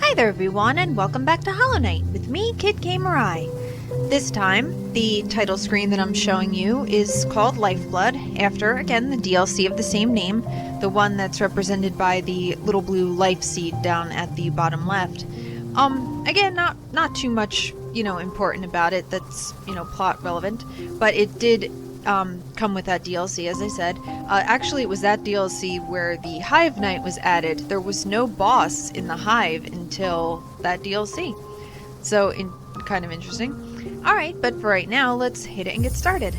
Hi there everyone, and welcome back to Hollow Knight with me, Kid K. Mirai. This time, the title screen that I'm showing you is called Lifeblood, after, again, the DLC of the same name, the one that's represented by the little blue life seed down at the bottom left. Again, not too much, important about it that's, plot relevant, but it did come with that DLC, as I said. Actually, it was that DLC where the Hive Knight was added. There was no boss in the Hive until that DLC. So, kind of interesting. Alright, but for right now, let's hit it and get started.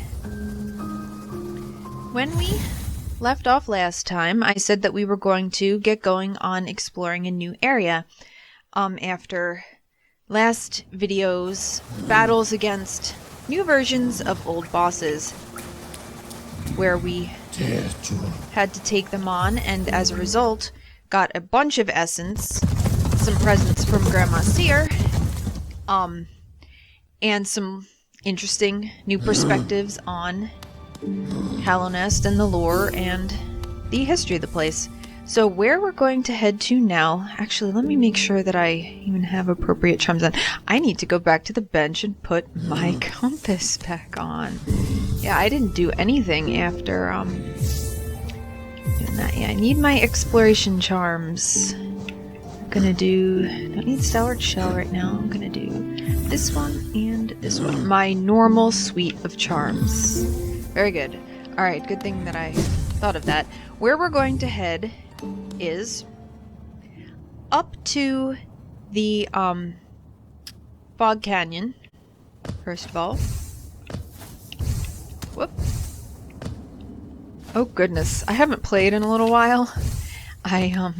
When we left off last time, I said that we were going to get going on exploring a new area. After last video's battles against new versions of old bosses, where we had to take them on, and as a result, got a bunch of essence, some presents from Grandma Seer, and some interesting new perspectives on Hallownest and the lore and the history of the place. So where we're going to head to now, actually let me make sure that I even have appropriate charms on. I need to go back to the bench and put my compass back on. Yeah, I didn't do anything after doing that. Yeah, I need my exploration charms. I'm gonna don't need Stellar Shell right now. I'm gonna do this one and this one. My normal suite of charms. Very good. Alright, good thing that I thought of that. Where we're going to head is up to the Fog Canyon, first of all. Whoop. Oh goodness, I haven't played in a little while. You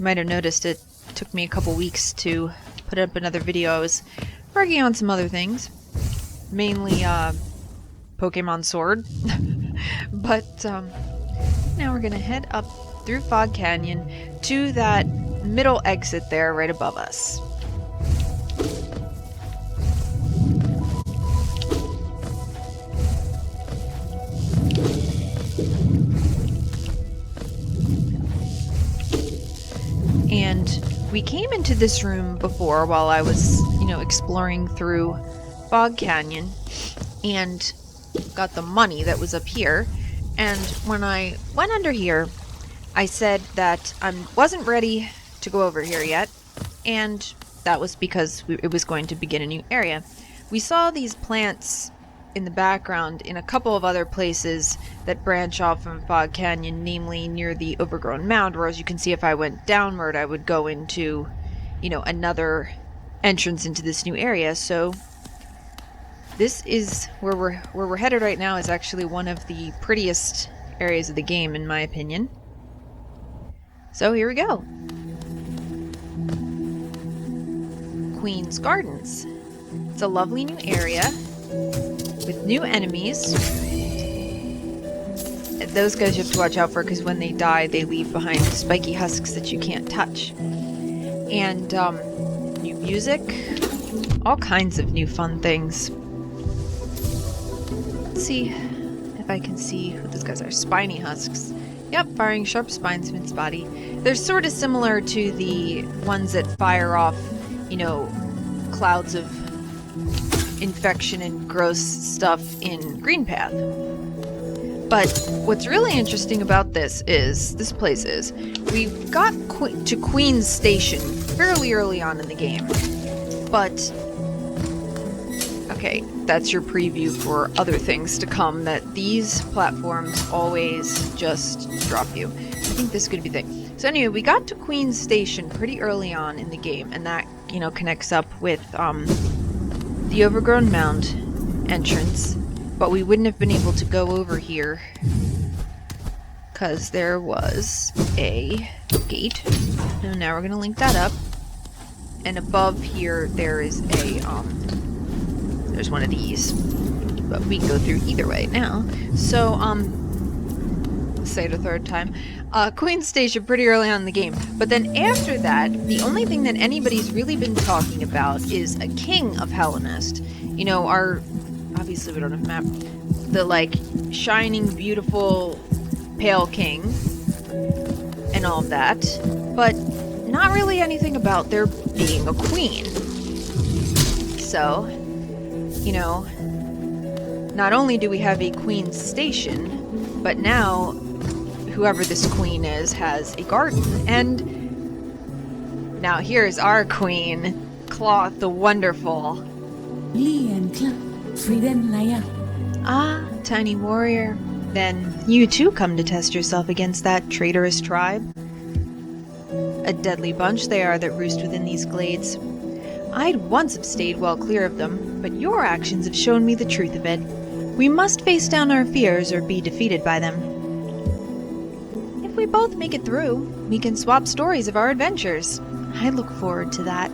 might have noticed it took me a couple weeks to put up another video. I was working on some other things, mainly Pokemon Sword. But now we're gonna head up through Fog Canyon to that middle exit there right above us. And we came into this room before while I was, exploring through Fog Canyon and got the money that was up here. And when I went under here, I said that I wasn't ready to go over here yet, and that was because it was going to begin a new area. We saw these plants in the background in a couple of other places that branch off from Fog Canyon, namely near the overgrown mound, where as you can see, if I went downward, I would go into, another entrance into this new area. So this is where we're headed right now, is actually one of the prettiest areas of the game, in my opinion. So here we go. Queen's Gardens. It's a lovely new area with new enemies. Those guys you have to watch out for, because when they die, they leave behind spiky husks that you can't touch. And new music, all kinds of new fun things. Let's see if I can see what those guys are. Spiny husks. Yep, firing sharp spines from its body. They're sort of similar to the ones that fire off, clouds of infection and gross stuff in Green Path. But what's really interesting about this place is, we got to Queen's Station fairly early on in the game. But okay, that's your preview for other things to come, that these platforms always just drop you. I think this is going to be the thing. So anyway, we got to Queen's Station pretty early on in the game, and that, connects up with the Overgrown Mound entrance, but we wouldn't have been able to go over here because there was a gate. So now we're going to link that up, and above here there is there's one of these, but we can go through either way now. So, let's say it a third time. Queen's Station pretty early on in the game, but then after that, the only thing that anybody's really been talking about is a king of Hallownest. Obviously we don't have a map. The, shining, beautiful, pale king, and all of that. But not really anything about there being a queen. So, you know, not only do we have a queen's station, but now whoever this queen is has a garden. And now here's our queen, Cloth the Wonderful. Ah, tiny warrior. Then you too come to test yourself against that traitorous tribe. A deadly bunch they are that roost within these glades. I'd once have stayed well clear of them, but your actions have shown me the truth of it. We must face down our fears or be defeated by them. If we both make it through, we can swap stories of our adventures. I look forward to that.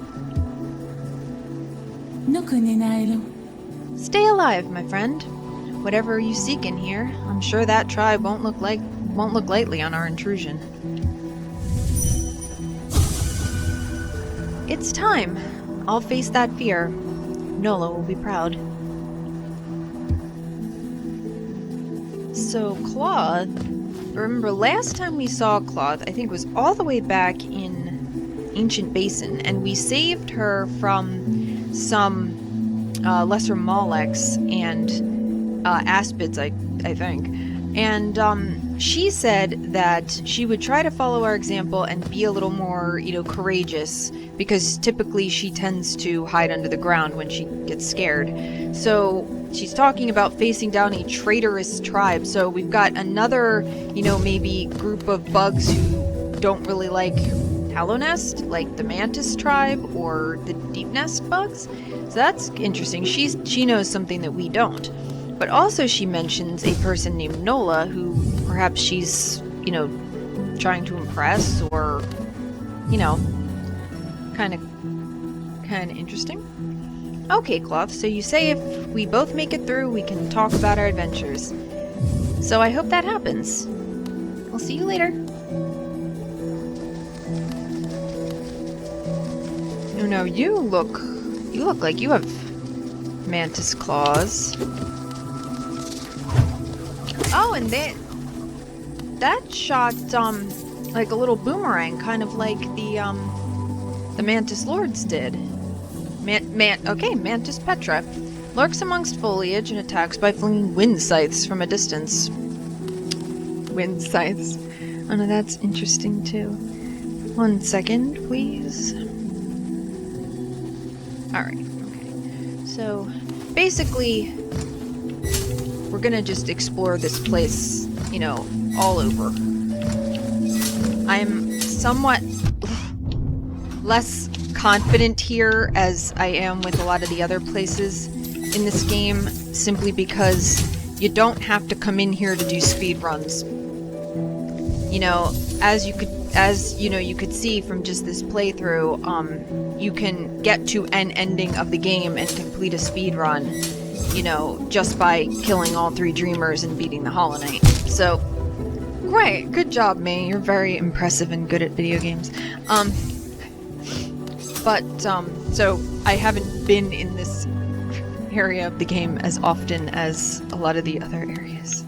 Stay alive, my friend. Whatever you seek in here, I'm sure that tribe won't look lightly on our intrusion. It's time. I'll face that fear. Nola will be proud. So, Cloth, remember last time we saw Cloth, I think was all the way back in Ancient Basin, and we saved her from some lesser Moleks and aspids, I think. And she said that she would try to follow our example and be a little more, courageous, because typically she tends to hide under the ground when she gets scared. So she's talking about facing down a traitorous tribe. So we've got another, maybe group of bugs who don't really like Hallownest, like the Mantis tribe or the Deep Nest bugs. So that's interesting. She knows something that we don't. But also she mentions a person named Nola who perhaps she's, trying to impress or, kind of interesting. Okay, Cloth, so you say if we both make it through, we can talk about our adventures. So I hope that happens. I'll see you later. Oh no, you look like you have mantis claws. Oh, and that shot like a little boomerang, kind of like the Mantis Lords did. Mantis Petra lurks amongst foliage and attacks by flinging wind scythes from a distance. Wind scythes. Oh no, that's interesting too. 1 second, please. Alright, okay. So, basically, we're gonna just explore this place, all over. I'm somewhat less confident here as I am with a lot of the other places in this game, simply because you don't have to come in here to do speed runs. As you could see from just this playthrough, you can get to an ending of the game and complete a speed run, just by killing all 3 dreamers and beating the Hollow Knight. So, great, good job, May. You're very impressive and good at video games. So I haven't been in this area of the game as often as a lot of the other areas.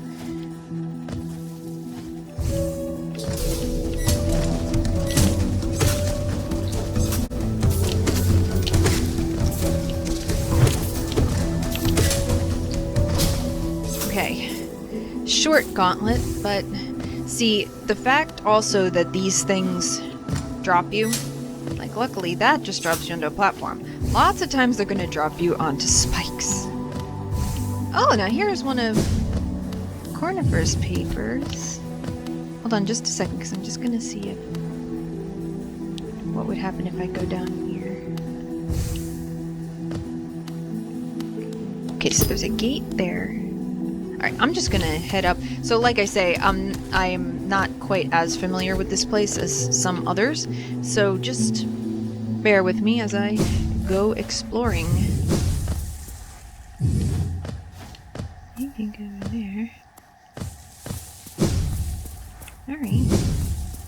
Okay, short gauntlet, but see, the fact also that these things drop you, like luckily that just drops you onto a platform. Lots of times they're gonna drop you onto spikes. Oh, now here's one of Cornifer's papers. Hold on just a second, because I'm just gonna see what would happen if I go down here. Okay, so there's a gate there. Alright, I'm just gonna head up. So like I say, I'm not quite as familiar with this place as some others, so just bear with me as I go exploring. You can go over there. Alright.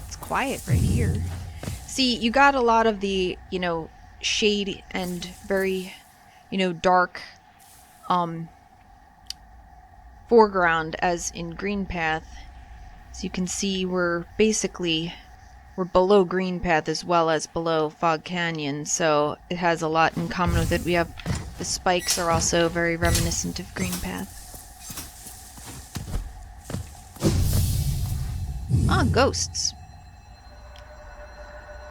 It's quiet right here. See, you got a lot of the, shade and very, dark, foreground as in Green Path. As you can see, we're basically we're below Green Path as well as below Fog Canyon, so it has a lot in common with it. We have the spikes are also very reminiscent of Green Path. Ah, ghosts.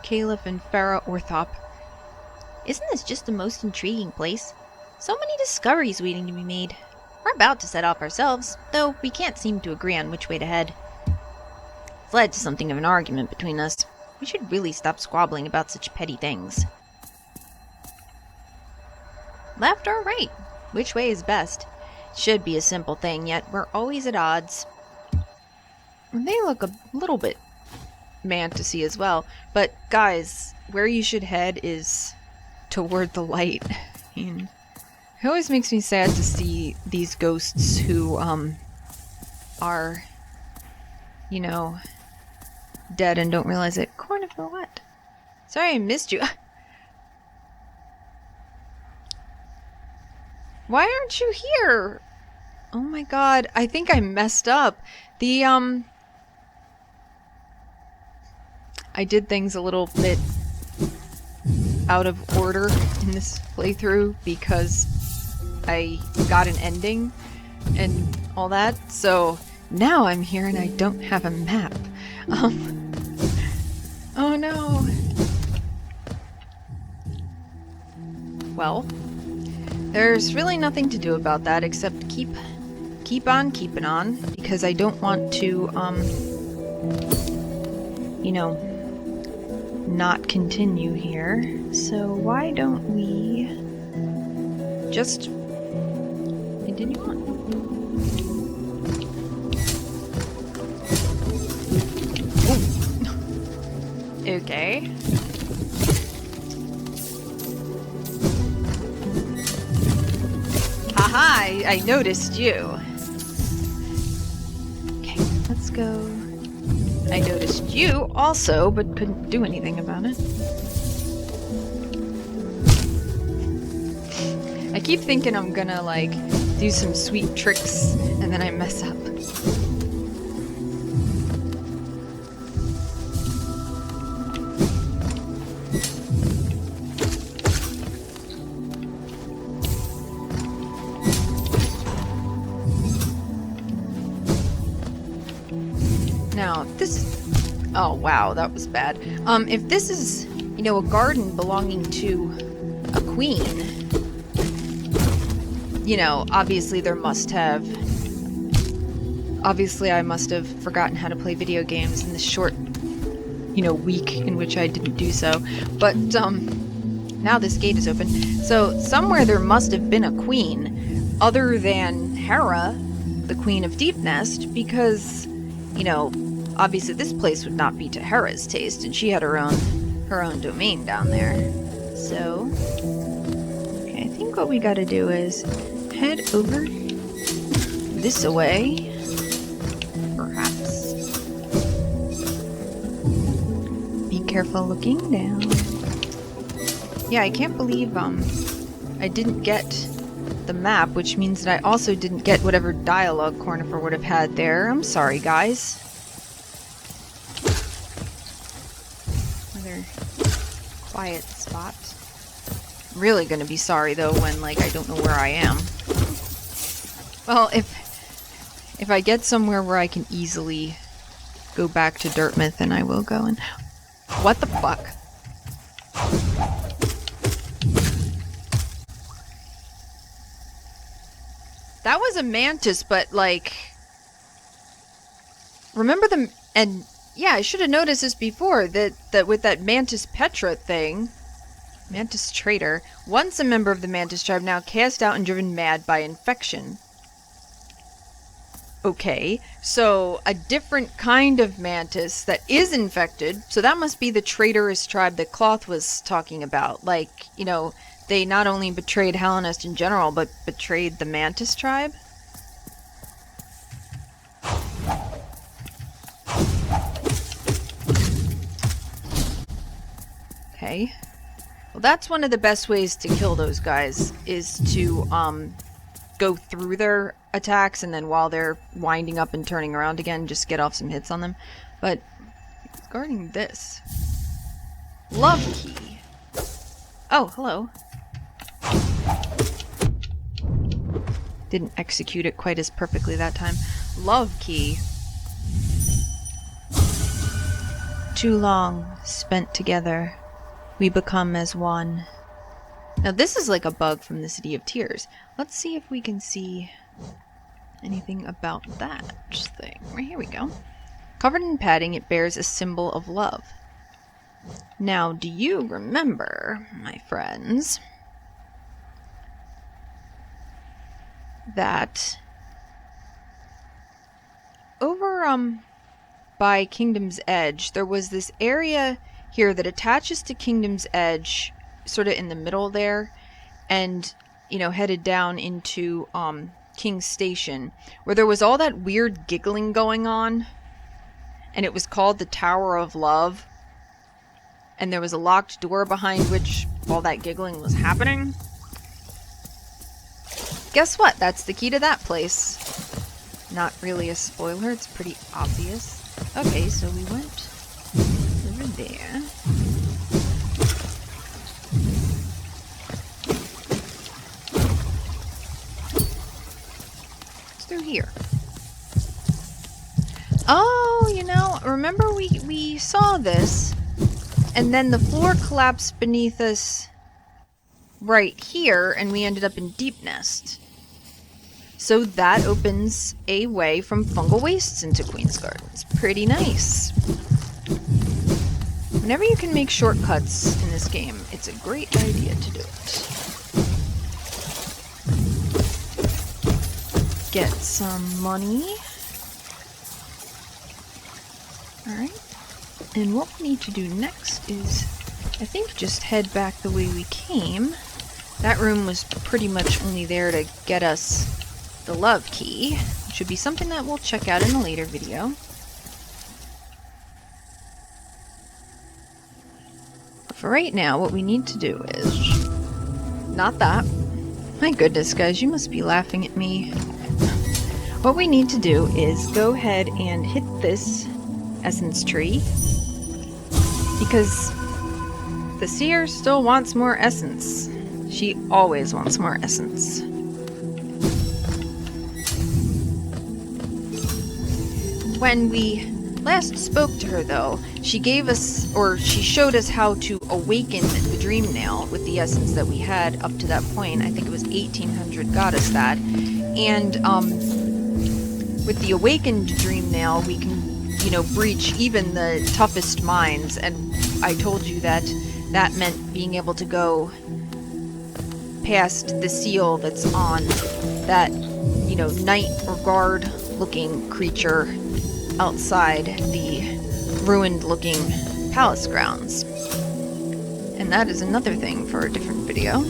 Caliph and Farah Orthop. Isn't this just the most intriguing place? So many discoveries waiting to be made. We're about to set off ourselves, though we can't seem to agree on which way to head. It's led to something of an argument between us. We should really stop squabbling about such petty things. Left or right? Which way is best? It should be a simple thing, yet we're always at odds. They look a little bit mantisy as well, but guys, where you should head is toward the light. And it always makes me sad to see these ghosts who are, you know, dead and don't realize it. Corner for what? Sorry I missed you. Why aren't you here? Oh my god, I think I messed up. I did things a little bit out of order in this playthrough because I got an ending and all that, so now I'm here and I don't have a map. Oh no. Well, there's really nothing to do about that except keep on keeping on, because I don't want to, you know, not continue here. So why don't we just continue on? Ooh. Okay. Haha, I noticed you. Okay, let's go. I noticed you also, but couldn't do anything about it. I keep thinking I'm gonna, like, do some sweet tricks, and then I mess up. Now, this... Oh, wow, that was bad. If this is, you know, a garden belonging to a queen, you know, obviously there must have... Obviously I must have forgotten how to play video games in this short, you know, week in which I didn't do so. But, now this gate is open. So, somewhere there must have been a queen, other than Hera, the Queen of Deepnest, because, you know, obviously this place would not be to Hera's taste, and she had her own domain down there. So, okay, I think what we gotta do is head over this way, perhaps. Be careful looking down. Yeah, I can't believe, I didn't get the map, which means that I also didn't get whatever dialogue Cornifer would have had there. I'm sorry, guys. Quiet spot. I'm really gonna be sorry though when, like, I don't know where I am. Well, if I get somewhere where I can easily go back to Dirtmouth, then I will go. And what the fuck? That was a mantis, but like, remember the and. Yeah, I should have noticed this before, that with that Mantis Petra thing, Mantis Traitor, once a member of the Mantis tribe, now cast out and driven mad by infection. Okay, so a different kind of Mantis that is infected, so that must be the traitorous tribe that Cloth was talking about. Like, you know, they not only betrayed Hallownest in general, but betrayed the Mantis tribe? Okay. Well, that's one of the best ways to kill those guys, is to, go through their attacks, and then while they're winding up and turning around again, just get off some hits on them. But, let's regarding this. Love key. Oh, hello. Didn't execute it quite as perfectly that time. Love key. Too long spent together, we become as one. Now this is like a bug from the City of Tears. Let's see if we can see anything about that thing. Right, here we go. Covered in padding, it bears a symbol of love. Now, do you remember, my friends, that over by Kingdom's Edge, there was this area here that attaches to Kingdom's Edge, sort of in the middle there, and, you know, headed down into King's Station, where there was all that weird giggling going on, and it was called the Tower of Love, and there was a locked door behind which all that giggling was happening. Guess what? That's the key to that place. Not really a spoiler, it's pretty obvious. Okay, so we went over there. It's through here. Oh, you know, remember we saw this, and then the floor collapsed beneath us right here, and we ended up in Deep Nest. So that opens a way from Fungal Wastes into Queen's Gardens. Pretty nice. Whenever you can make shortcuts in this game, it's a great idea to do it. Get some money. Alright. And what we need to do next is, I think, just head back the way we came. That room was pretty much only there to get us the love key, which should be something that we'll check out in a later video. But for right now, what we need to do is... Not that. My goodness, guys, you must be laughing at me. What we need to do is go ahead and hit this essence tree, because the seer still wants more essence. She always wants more essence. When we last spoke to her, though, she gave us, or she showed us how to awaken the dream nail with the essence that we had up to that point. I think it was 1800 got us that. And with the awakened dream nail, we can, you know, breach even the toughest mines. And I told you that that meant being able to go past the seal that's on that, you know, knight or guard looking creature outside the ruined looking palace grounds. And that is another thing for a different video.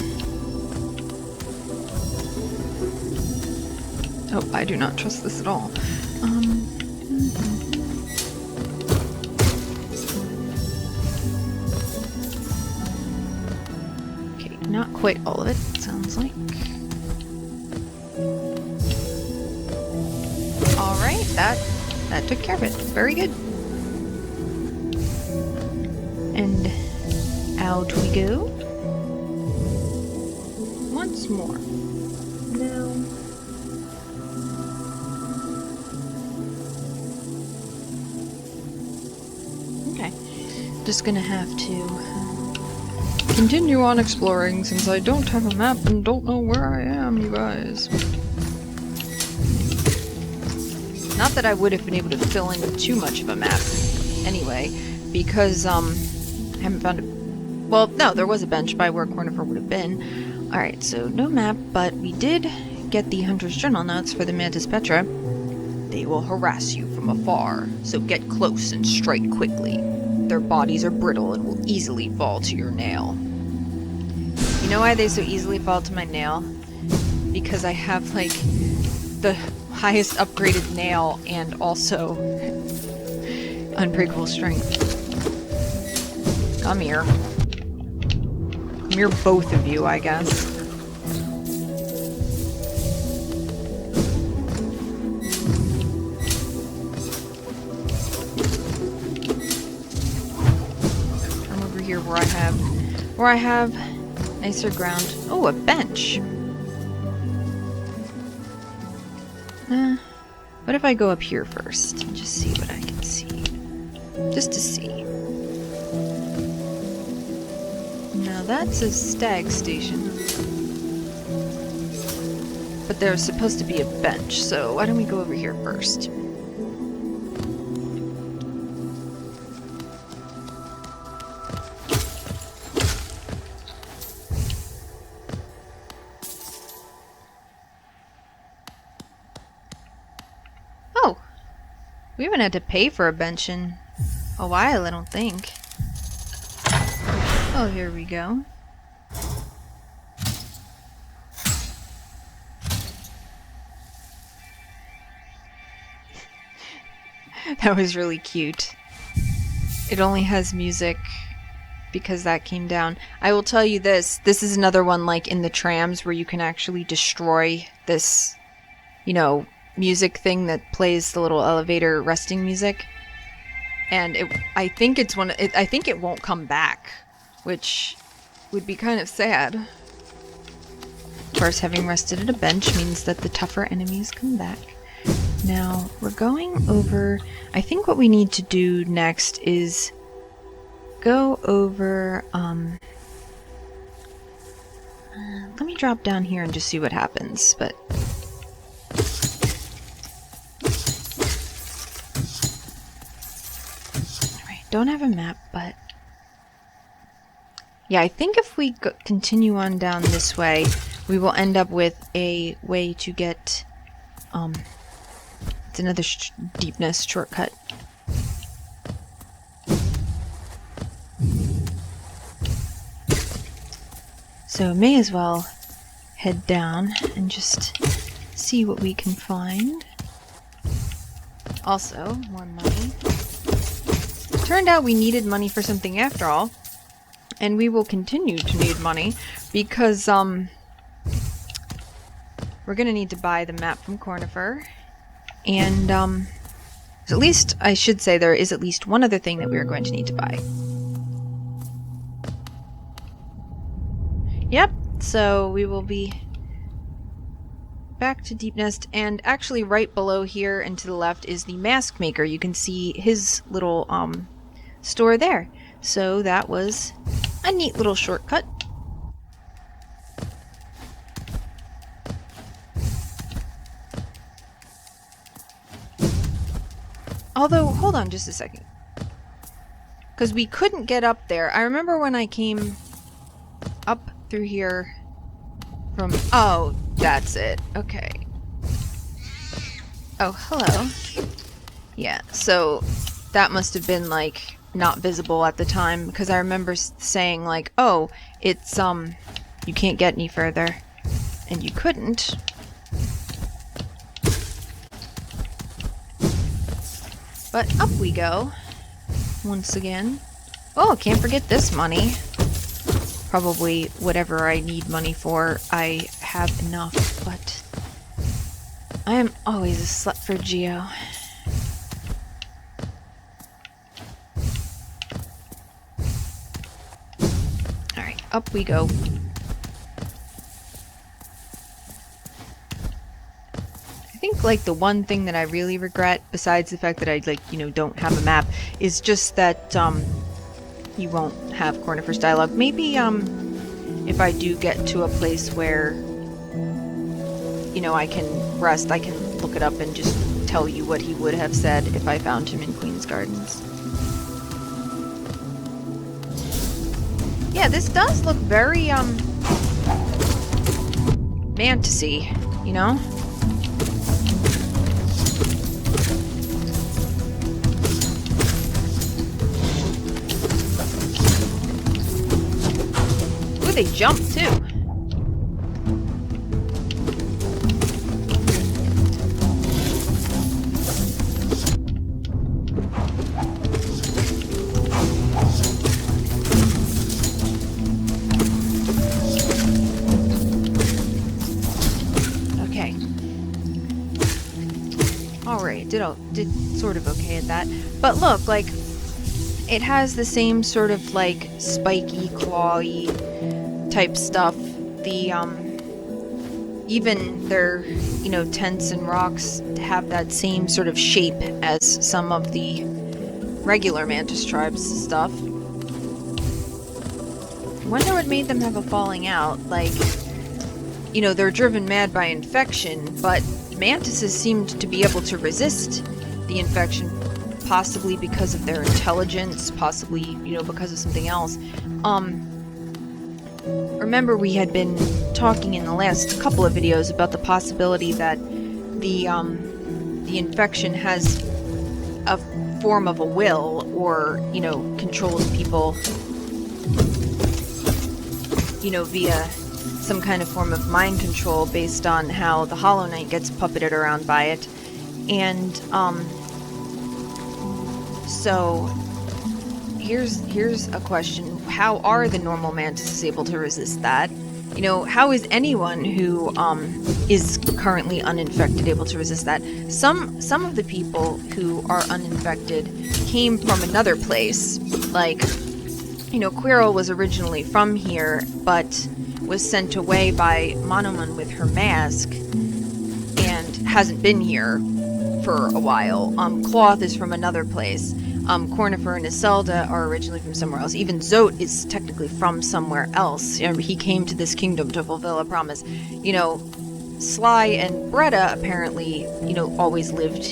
Oh, I do not trust this at all. Okay, not quite all of it, sounds like. Alright, that took care of it. Very good. And out we go. Once more. Now. Okay. Just gonna have to continue on exploring since I don't have a map and don't know where I am, you guys. Not that I would have been able to fill in with too much of a map anyway, because I haven't found a... Well, no, there was a bench by where Cornifer would have been. Alright, so no map, but we did get the Hunter's Journal notes for the Mantis Petra. They will harass you from afar, so get close and strike quickly. Their bodies are brittle and will easily fall to your nail. You know why they so easily fall to my nail? Because I have, like, the highest upgraded nail and also unbreakable strength. Come here. Come here, both of you, I guess. where I have nicer ground. Oh, a bench. What if I go up here first and just see what I can see? Just to see. Now that's a stag station. But there's supposed to be a bench, so why don't we go over here first? Oh! We haven't had to pay for a bench in a while, I don't think. Oh, here we go. That was really cute. It only has music because that came down. I will tell you this. This is another one like in the trams where you can actually destroy this, you know, music thing that plays the little elevator resting music. And I think it's I think it won't come back, which would be kind of sad. Of course, having rested at a bench means that the tougher enemies come back. Now, we're going over... I think what we need to do next is go over... let me drop down here and just see what happens, but... Alright, don't have a map, but... Yeah, I think if we continue on down this way, we will end up with a way to get... It's another deepness shortcut. So may as well head down and just see what we can find. Also, more money. Turned out we needed money for something after all. And we will continue to need money because, we're gonna need to buy the map from Cornifer. And, at least, I should say there is at least one other thing that we are going to need to buy. Yep, so we will be back to Deep Nest, and actually right below here and to the left is the mask maker. You can see his little, store there. So that was a neat little shortcut. Although, hold on just a second. Because we couldn't get up there. I remember when I came up through here from... Oh, that's it. Okay. Oh, hello. Yeah, so that must have been, like, not visible at the time. Because I remember saying, like, oh, it's, you can't get any further. And you couldn't. But up we go, once again. Oh, can't forget this money. Probably whatever I need money for, I have enough, but I am always a slut for Geo. Alright, up we go. I think, like, the one thing that I really regret, besides the fact that I, like, you know, don't have a map, is just that, you won't have Cornifer's dialogue. Maybe, if I do get to a place where, you know, I can rest, I can look it up and just tell you what he would have said if I found him in Queen's Gardens. Yeah, this does look very, fantasy, you know? They jump too. Okay. All right, did sort of okay at that. But look, like, it has the same sort of like spiky, clawy type stuff. The even their, you know, tents and rocks have that same sort of shape as some of the regular mantis tribes stuff. I wonder what made them have a falling out. Like, you know, they're driven mad by infection, but mantises seemed to be able to resist the infection, possibly because of their intelligence, possibly, you know, because of something else. Remember we had been talking in the last couple of videos about the possibility that the infection has a form of a will, or, you know, controls people, you know, via some kind of form of mind control based on how the Hollow Knight gets puppeted around by it. And so here's a question. How are the normal mantises able to resist that? You know, how is anyone who is currently uninfected able to resist that? Some of the people who are uninfected came from another place. Like, you know, Quirrell was originally from here, but was sent away by Monoman with her mask and hasn't been here for a while. Cloth is from another place. Cornifer and Iselda are originally from somewhere else. Even Zote is technically from somewhere else. You know, he came to this kingdom to fulfill a promise. You know, Sly and Bretta apparently, you know, always lived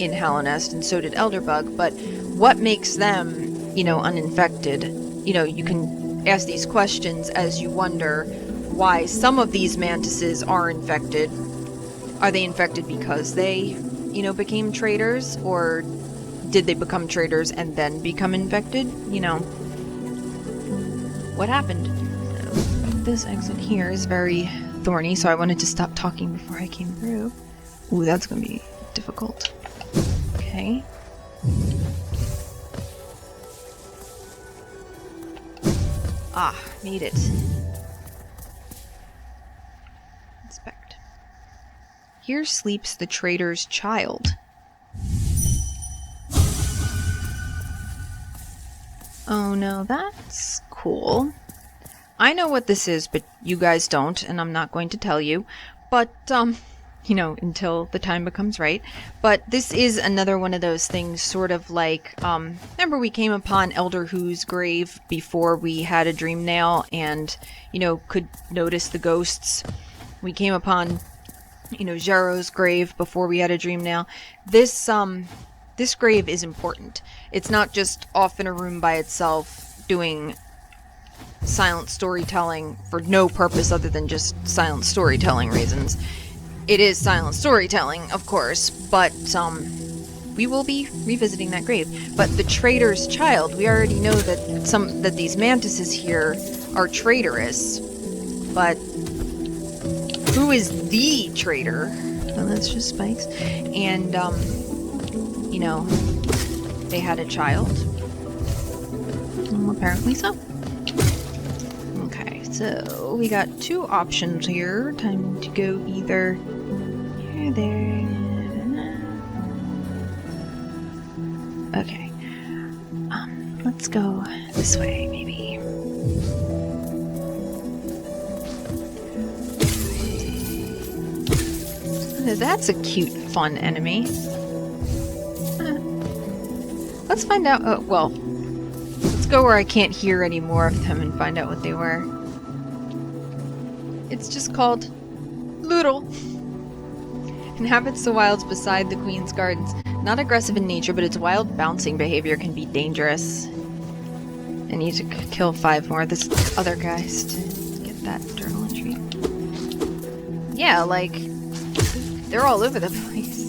in Hallownest, and so did Elderbug, but what makes them, you know, uninfected? You know, you can ask these questions as you wonder why some of these mantises are infected. Are they infected because they, you know, became traitors, or did they become traitors and then become infected? You know, what happened? So, this exit here is very thorny, so I wanted to stop talking before I came through. Ooh, that's gonna be difficult. Okay. Ah, made it. Inspect. Here sleeps the traitor's child. Oh no, that's cool. I know what this is, but you guys don't, and I'm not going to tell you. But, you know, until the time becomes right. But this is another one of those things, sort of like, remember we came upon Elder Who's grave before we had a dream nail and, you know, could notice the ghosts. We came upon, you know, Jarrow's grave before we had a dream nail. This grave is important. It's not just off in a room by itself doing silent storytelling for no purpose other than just silent storytelling reasons. It is silent storytelling, of course, but we will be revisiting that grave. But the traitor's child, we already know that these mantises here are traitorous, but who is the traitor? Well, that's just spikes. And you know, they had a child. Well, apparently so. Okay, so we got two options here. Time to go either here, there. Okay. Let's go this way, maybe. That's a cute, fun enemy. Let's find out, well, let's go where I can't hear any more of them and find out what they were. It's just called Loodle. Inhabits the wilds beside the Queen's Gardens. Not aggressive in nature, but its wild bouncing behavior can be dangerous. I need to kill 5 more of this other guys to get that journal entry. Yeah, like, they're all over the place.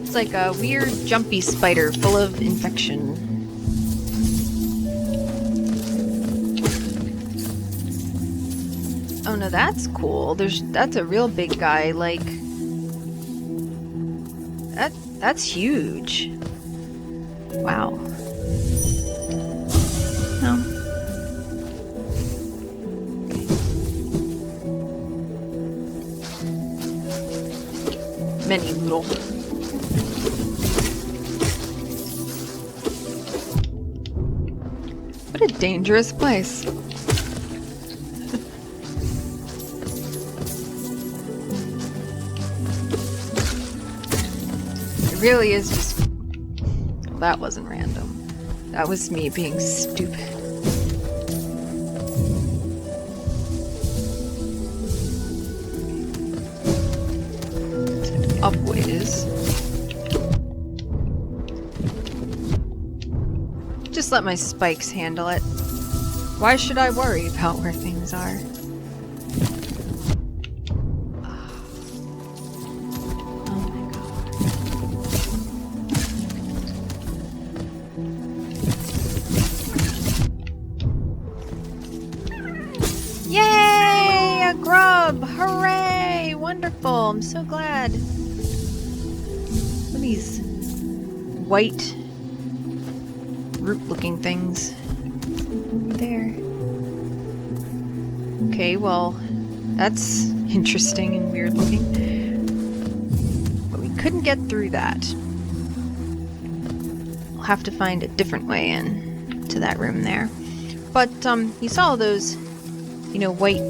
It's like a weird, jumpy spider full of infection. Oh no, that's cool. That's a real big guy. Like, that's huge. Wow. No. many Loodle. What a dangerous place. It really is just... Well, that wasn't random. That was me being stupid. Upways. Just let my spikes handle it. Why should I worry about where things are? Oh my god. Yay! A grub! Hooray! Wonderful! I'm so glad. What are these white root-looking things over there? Okay, well, that's interesting and weird looking. But we couldn't get through that. We'll have to find a different way in to that room there. But, you saw those, white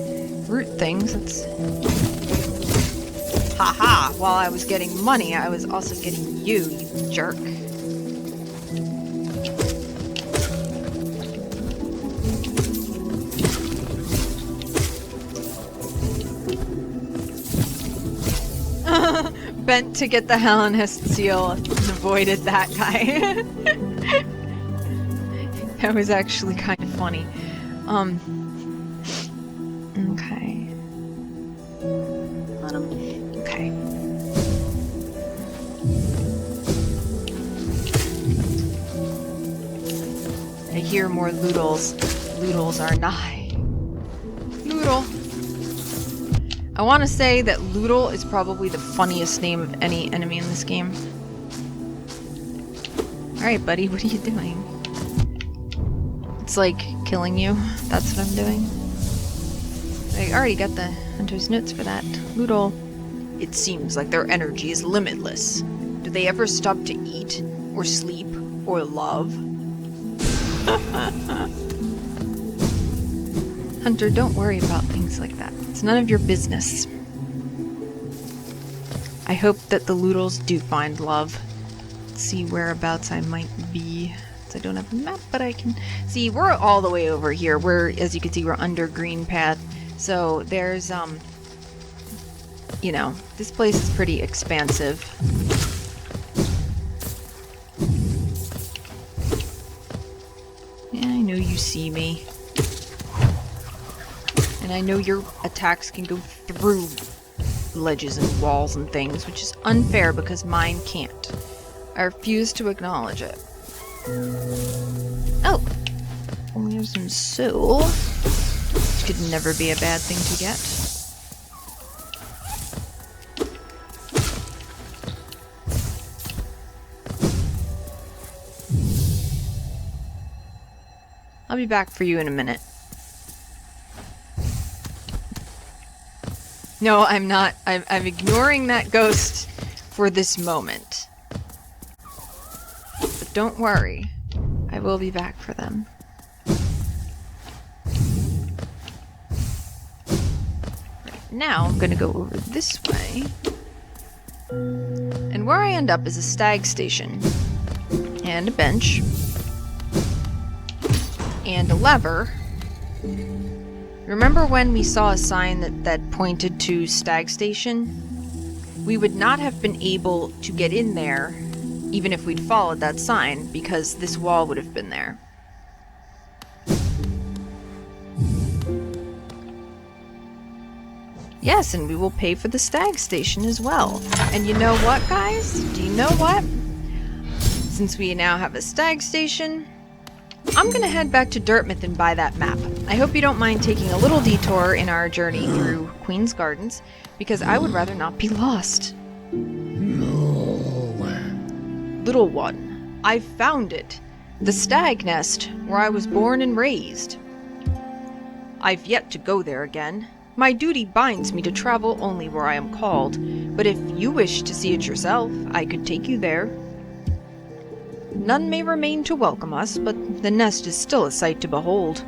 root things. That's... Haha! While I was getting money, I was also getting you jerk. Bent to get the Hallownest seal and avoided that guy. That was actually kind of funny. Okay. Okay. I hear more Loodles. Loodles are nigh. Loodle. I want to say that Loodle is probably the funniest name of any enemy in this game. Alright, buddy, what are you doing? It's like killing you. That's what I'm doing. I already got the hunter's notes for that. Loodle. It seems like their energy is limitless. Do they ever stop to eat, or sleep, or love? Hunter, don't worry about things like that. It's none of your business. I hope that the Loodles do find love. Let's see whereabouts I might be. I don't have a map, but I can see we're all the way over here. As you can see, we're under Green Path. So there's, this place is pretty expansive. Yeah, I know you see me. And I know your attacks can go through ledges and walls and things, which is unfair because mine can't. I refuse to acknowledge it. Oh! Only have some soul. Which could never be a bad thing to get. I'll be back for you in a minute. No, I'm not. I'm ignoring that ghost for this moment. But don't worry. I will be back for them. Right, now I'm gonna go over this way. And where I end up is a stag station. And a bench. And a lever. Remember when we saw a sign that pointed to Stag Station? We would not have been able to get in there, even if we'd followed that sign, because this wall would have been there. Yes, and we will pay for the Stag Station as well. And you know what, guys? Do you know what? Since we now have a Stag Station, I'm gonna head back to Dartmouth and buy that map. I hope you don't mind taking a little detour in our journey through Queen's Gardens, because I would rather not be lost. No. Little one, I've found it. The stag nest, where I was born and raised. I've yet to go there again. My duty binds me to travel only where I am called, but if you wish to see it yourself, I could take you there. None may remain to welcome us, but the nest is still a sight to behold.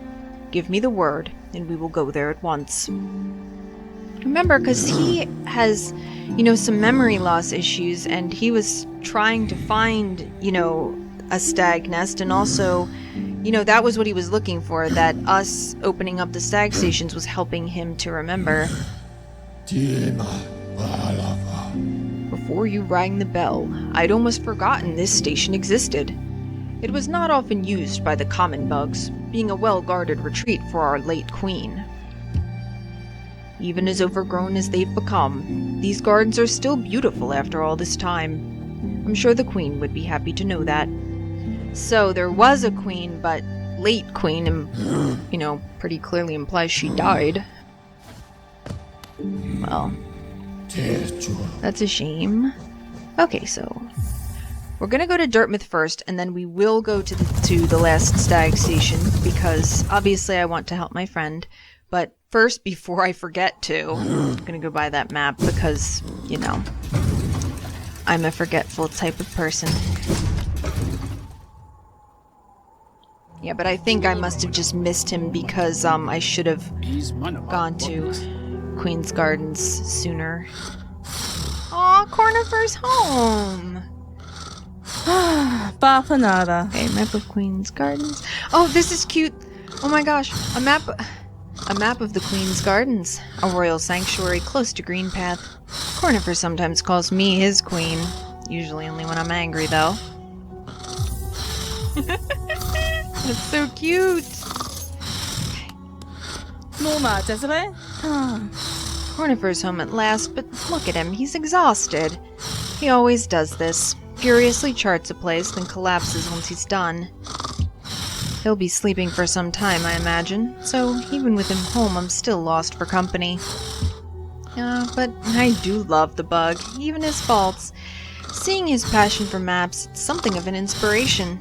Give me the word, and we will go there at once. Remember, because he has, some memory loss issues, and he was trying to find, a stag nest, and also, that was what he was looking for, that us opening up the stag stations was helping him to remember. Before you rang the bell, I'd almost forgotten this station existed. It was not often used by the common bugs, being a well-guarded retreat for our late queen. Even as overgrown as they've become, these gardens are still beautiful after all this time. I'm sure the queen would be happy to know that. So there was a queen, but late queen, and, pretty clearly implies she died. Well, that's a shame. Okay, so we're gonna go to Dartmouth first, and then we will go to the last stag station, because obviously I want to help my friend. But first, before I forget to, I'm gonna go buy that map because, I'm a forgetful type of person. Yeah, but I think I must have just missed him because I should have gone to Queen's Gardens sooner. Aw, Cornifer's home! Bajanada. Okay, map of Queen's Gardens. Oh, this is cute! Oh my gosh, a map of the Queen's Gardens. A royal sanctuary close to Greenpath. Cornifer sometimes calls me his queen. Usually only when I'm angry, though. That's so cute! Norma, Desiree? Cornifer's home at last, but look at him, he's exhausted. He always does this. Furiously charts a place, then collapses once he's done. He'll be sleeping for some time, I imagine, so even with him home, I'm still lost for company. But I do love the bug, even his faults. Seeing his passion for maps, it's something of an inspiration.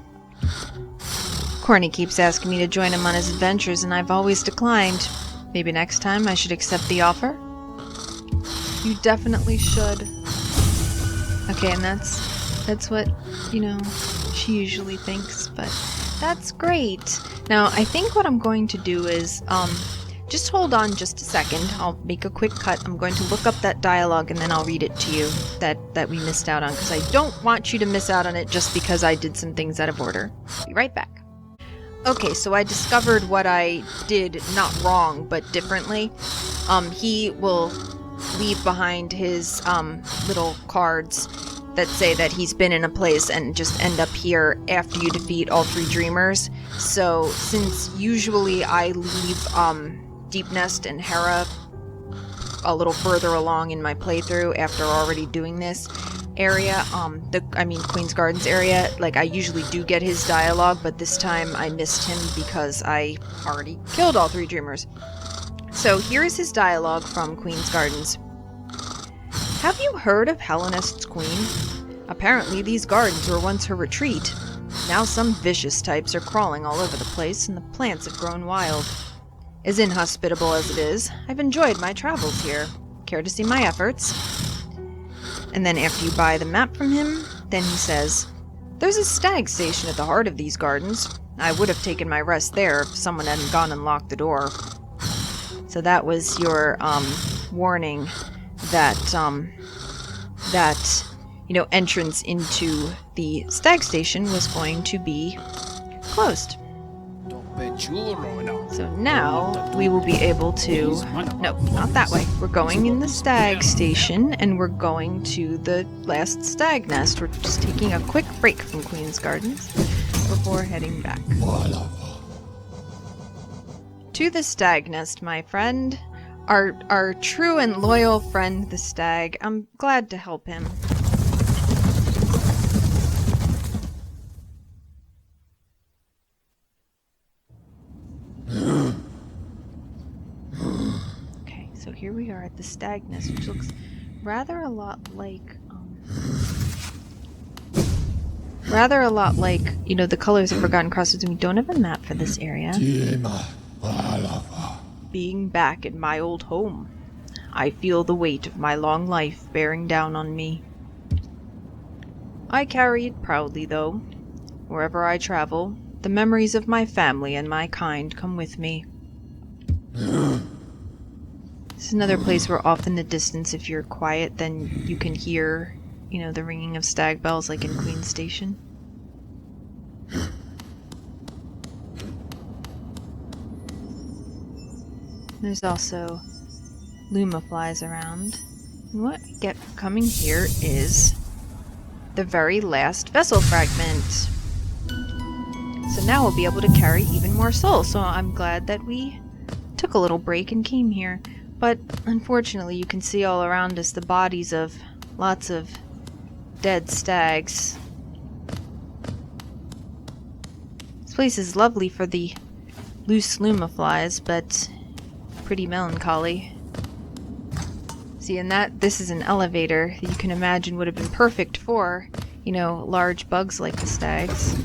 Corny keeps asking me to join him on his adventures, and I've always declined. Maybe next time I should accept the offer? You definitely should. Okay, and that's what, she usually thinks, but that's great. Now, I think what I'm going to do is, just hold on just a second. I'll make a quick cut. I'm going to look up that dialogue and then I'll read it to you that we missed out on, because I don't want you to miss out on it just because I did some things out of order. Be right back. Okay, so I discovered what I did not wrong, but differently. He will leave behind his little cards that say that he's been in a place and just end up here after you defeat all 3 dreamers. So since usually I leave Deep Nest and Hera a little further along in my playthrough after already doing this area, Queen's Gardens area, like I usually do get his dialogue, but this time I missed him because I already killed all 3 dreamers. So here is his dialogue from Queen's Gardens. Have you heard of Hallownest's queen? Apparently these gardens were once her retreat. Now some vicious types are crawling all over the place and the plants have grown wild. As inhospitable as it is, I've enjoyed my travels here. Care to see my efforts? And then after you buy the map from him, then he says, there's a stag station at the heart of these gardens. I would have taken my rest there if someone hadn't gone and locked the door. So that was your warning that entrance into the stag station was going to be closed. So now we will be able to... No, not that way. We're going in the stag station and we're going to the last stag nest. We're just taking a quick break from Queen's Gardens before heading back. To the stag nest, my friend. Our true and loyal friend, the stag. I'm glad to help him. Okay, so here we are at the stag nest, which looks rather a lot like, the colors of Forgotten Crossroads, and we don't have a map for this area. Being back in my old home. I feel the weight of my long life bearing down on me. I carry it proudly, though. Wherever I travel, the memories of my family and my kind come with me. This is another place where off in the distance, if you're quiet, then you can hear, the ringing of stag bells like in Queen's Station. There's also Luma flies around. And what I get for coming here is the very last vessel fragment. So now we'll be able to carry even more souls. So I'm glad that we took a little break and came here. But unfortunately, you can see all around us the bodies of lots of dead stags. This place is lovely for the loose Luma flies, but pretty melancholy. See, and this is an elevator that you can imagine would have been perfect for, large bugs like the stags.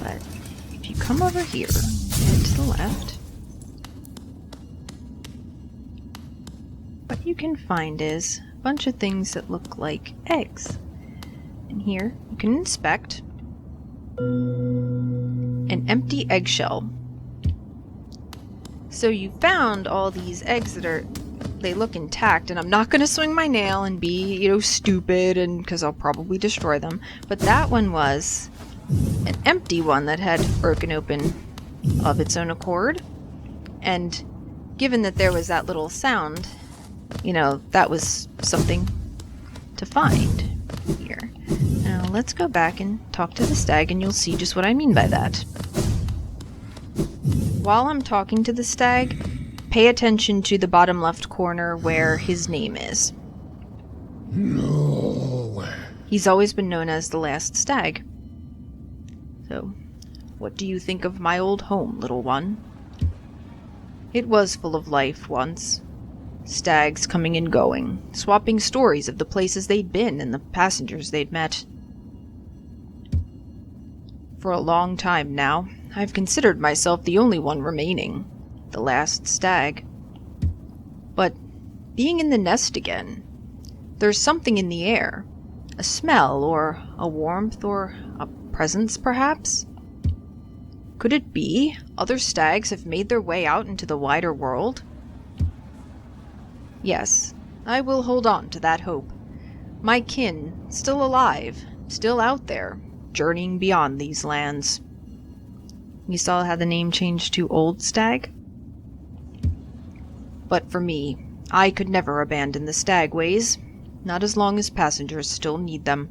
But if you come over here, head to the left, what you can find is a bunch of things that look like eggs. And here you can inspect an empty eggshell. So you found all these eggs they look intact, and I'm not going to swing my nail and be, stupid, and because I'll probably destroy them. But that one was an empty one that had broken open of its own accord. And given that there was that little sound, that was something to find here. Now let's go back and talk to the stag, and you'll see just what I mean by that. While I'm talking to the stag, pay attention to the bottom left corner where his name is. No. He's always been known as the last stag. So, what do you think of my old home, little one? It was full of life once. Stags coming and going, swapping stories of the places they'd been and the passengers they'd met. For a long time now, I've considered myself the only one remaining, the last stag. But being in the nest again, there's something in the air, a smell or a warmth or a presence perhaps? Could it be other stags have made their way out into the wider world? Yes, I will hold on to that hope. My kin, still alive, still out there, journeying beyond these lands. You saw how the name changed to Old Stag? But for me, I could never abandon the stag ways, not as long as passengers still need them.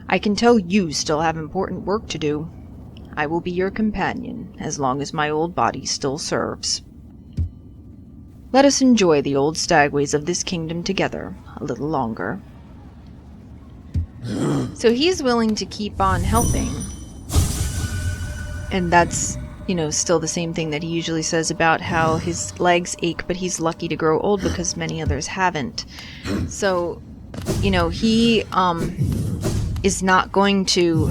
I can tell you still have important work to do. I will be your companion as long as my old body still serves. Let us enjoy the old stagways of this kingdom together a little longer. So he's willing to keep on helping. And that's, still the same thing that he usually says about how his legs ache, but he's lucky to grow old because many others haven't. So, he is not going to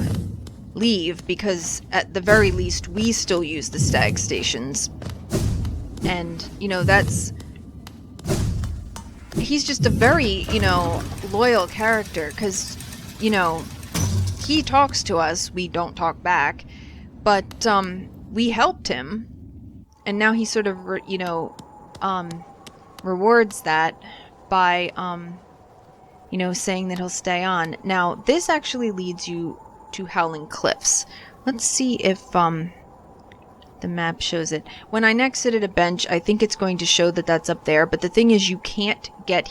leave because at the very least we still use the stag stations. And, he's just a very, loyal character because, he talks to us, we don't talk back, but, we helped him, and now he sort of, rewards that by, saying that he'll stay on. Now, this actually leads you to Howling Cliffs. Let's see if, the map shows it. When I next sit at a bench, I think it's going to show that that's up there, but the thing is you can't get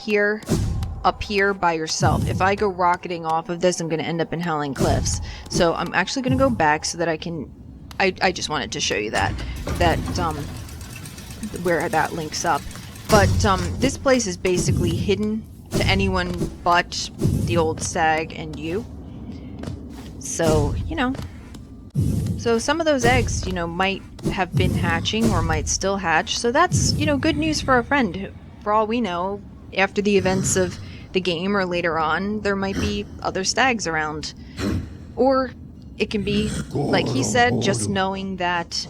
up here by yourself. If I go rocketing off of this, I'm going to end up in Howling Cliffs. So I'm actually going to go back so that I can... I just wanted to show you that where that links up. But this place is basically hidden to anyone but the old stag and you. So, So some of those eggs, might have been hatching or might still hatch. So that's, good news for a friend. For all we know, after the events of the game or later on, there might be other stags around. Or it can be, like he said, just knowing that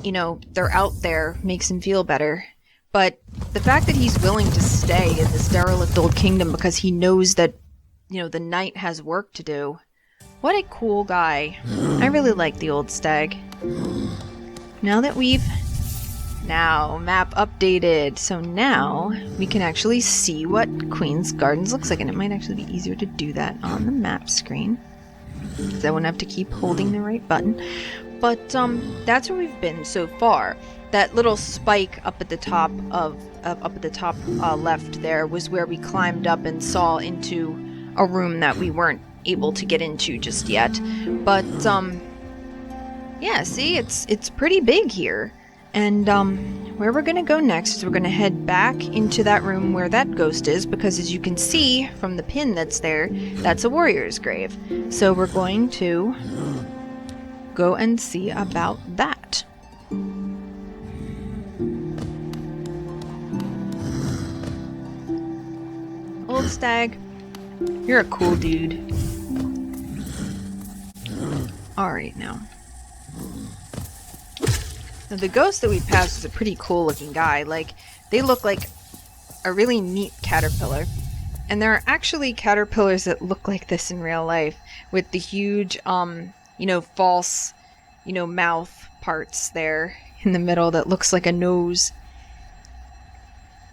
you know, they're out there makes him feel better. But the fact that he's willing to stay in this derelict old kingdom because he knows that, you know, the knight has work to do. What a cool guy. I really like the old stag. Now, map updated. So now we can actually see what Queen's Gardens looks like. And it might actually be easier to do that on the map screen, because I won't have to keep holding the right button. But that's where we've been so far. That little spike up at the top left there was where we climbed up and saw into a room that we weren't able to get into just yet. But yeah, see, it's pretty big here. And where we're gonna go next is we're gonna head back into that room where that ghost is, because as you can see from the pin that's there, that's a warrior's grave. So we're going to go and see about that. Old stag, you're a cool dude. Alright now. Now, the ghost that we passed is a pretty cool looking guy. Like, they look like a really neat caterpillar. And there are actually caterpillars that look like this in real life, with the huge, you know, false, you know, mouth parts there in the middle that looks like a nose.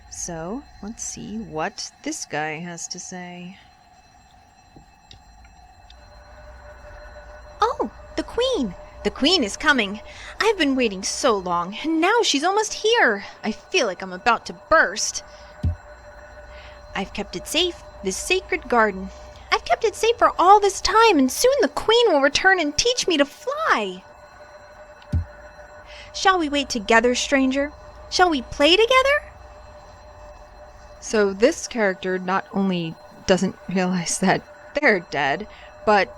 So, let's see what this guy has to say. Oh, the Queen! The Queen is coming. I've been waiting so long, and now she's almost here. I feel like I'm about to burst. I've kept it safe, this sacred garden. I've kept it safe for all this time, and soon the Queen will return and teach me to fly. Shall we wait together, stranger? Shall we play together? So this character not only doesn't realize that they're dead, but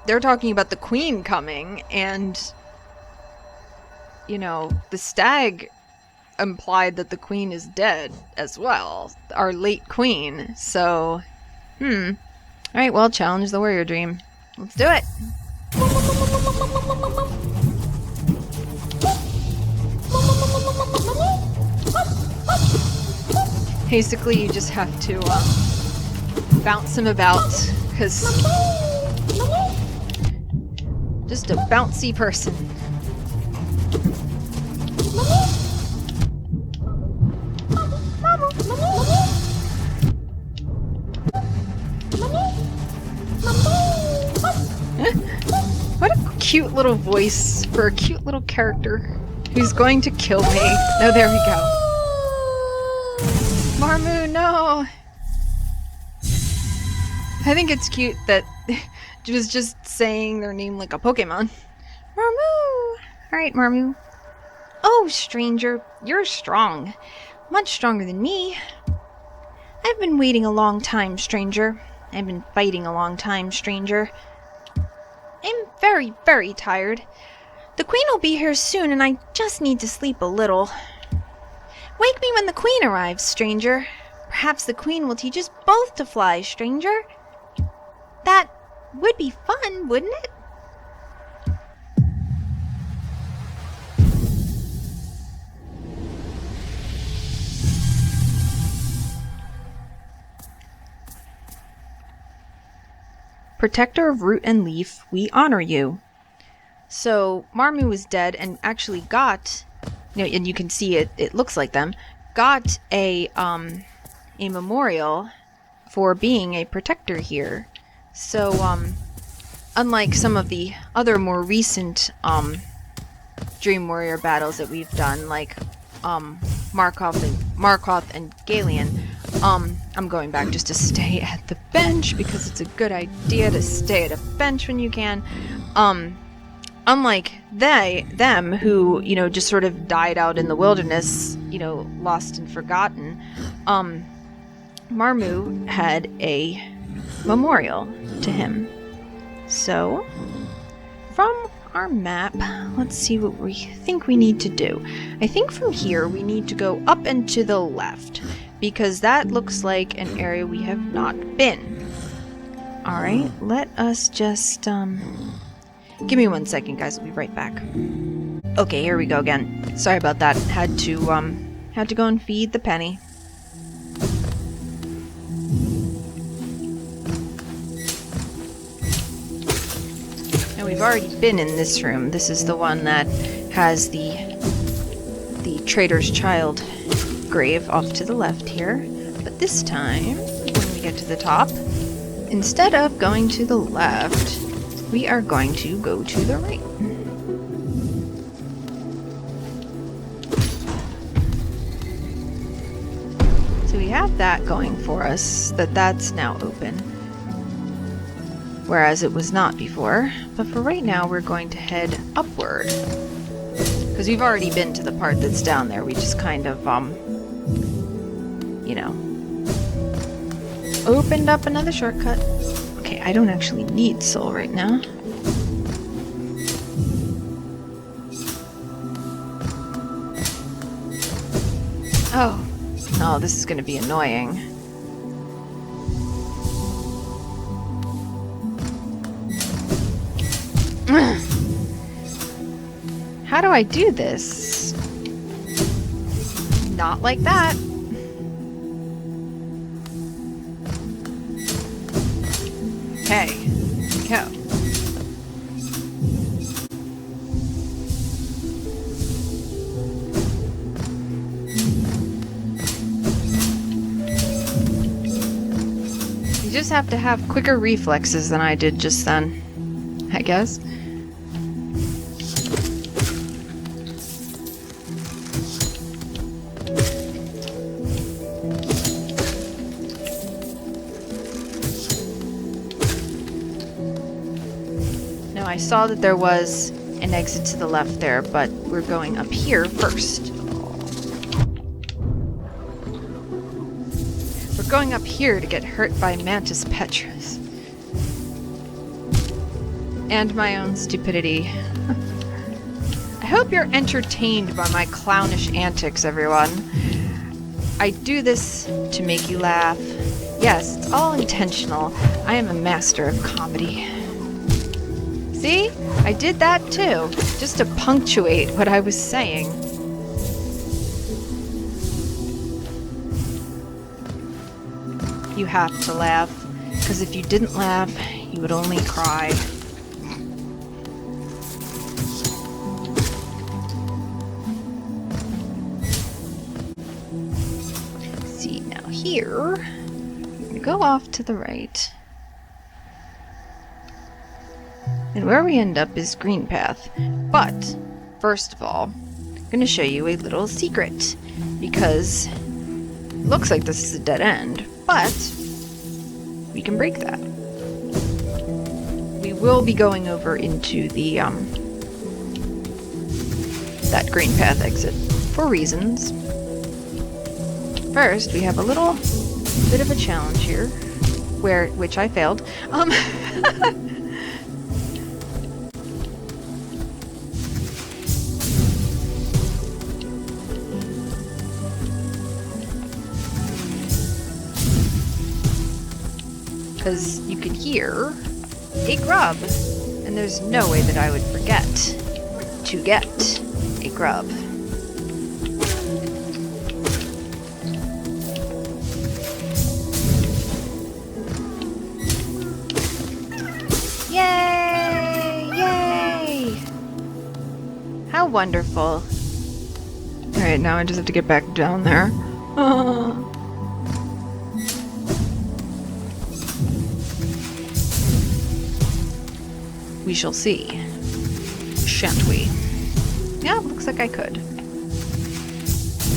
they're talking about the Queen coming, and, you know, the stag implied that the Queen is dead as well. Our late Queen. So, Alright, well, challenge the warrior dream. Let's do it! Basically, you just have to bounce him about, because just a bouncy person. What a cute little voice for a cute little character who's going to kill me. Oh, there we go. Marmu, no! I think it's cute that it was just saying their name like a Pokemon. Marmu! Alright, Marmu. Oh, stranger, you're strong. Much stronger than me. I've been waiting a long time, stranger. I've been fighting a long time, stranger. I'm very, very tired. The Queen will be here soon, and I just need to sleep a little. Wake me when the Queen arrives, stranger. Perhaps the Queen will teach us both to fly, stranger. That would be fun, wouldn't it? Protector of root and leaf, we honor you. So Marmu was dead and actually got, you know, and you can see it looks like them, got a memorial for being a protector here. So unlike some of the other more recent Dream Warrior battles that we've done, like Markoth and Galeon, I'm going back just to stay at the bench because it's a good idea to stay at a bench when you can. Unlike them who, you know, just sort of died out in the wilderness, you know, lost and forgotten, Marmu had a memorial to him. So, from our map, let's see what we think we need to do. I think from here we need to go up and to the left, because that looks like an area we have not been. Alright, let us just, give me 1 second, guys. I'll be right back. Okay, here we go again. Sorry about that. Had to go and feed the penny. Now we've already been in this room. This is the one that has the traitor's child grave off to the left here. But this time, when we get to the top, instead of going to the left, we are going to go to the right. So we have that going for us, that's now open. Whereas it was not before. But for right now, we're going to head upward. Because we've already been to the part that's down there. We just kind of, you know, opened up another shortcut. Okay, I don't actually need soul right now. Oh, no, this is going to be annoying. How do I do this? Not like that. Okay, go. You just have to have quicker reflexes than I did just then, I guess. I saw that there was an exit to the left there, but we're going up here first. We're going up here to get hurt by Mantis Petrus. And my own stupidity. I hope you're entertained by my clownish antics, everyone. I do this to make you laugh. Yes, it's all intentional. I am a master of comedy. See? I did that too, just to punctuate what I was saying. You have to laugh, because if you didn't laugh, you would only cry. See, now here, I'm gonna go off to the right. And where we end up is green path. But, first of all, I'm going to show you a little secret. Because it looks like this is a dead end, but we can break that. We will be going over into the, that green path exit for reasons. First, we have a little bit of a challenge here, which I failed. Because you can hear a grub, and there's no way that I would forget to get a grub. Yay! Yay! How wonderful. Alright, now I just have to get back down there. We shall see, shan't we? Yeah, looks like I could.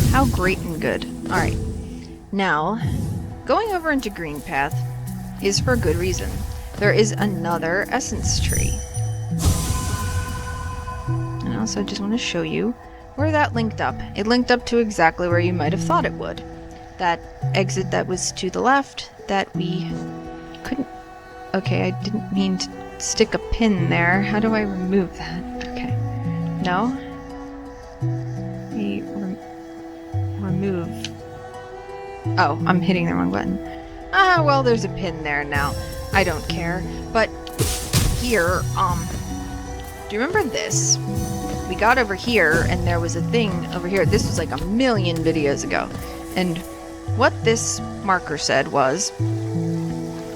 How great and good. Alright, now, going over into Green Path is for a good reason. There is another essence tree. And also, I just want to show you where that linked up. It linked up to exactly where you might have thought it would. That exit that was to the left that we couldn't... Okay, I didn't mean to stick a pin there. How do I remove that? Okay. No? Remove. Oh, I'm hitting the wrong button. Ah, well, there's a pin there now. I don't care. But here, do you remember this? we got over here, and there was a thing over here. This was like a million videos ago. And what this marker said was,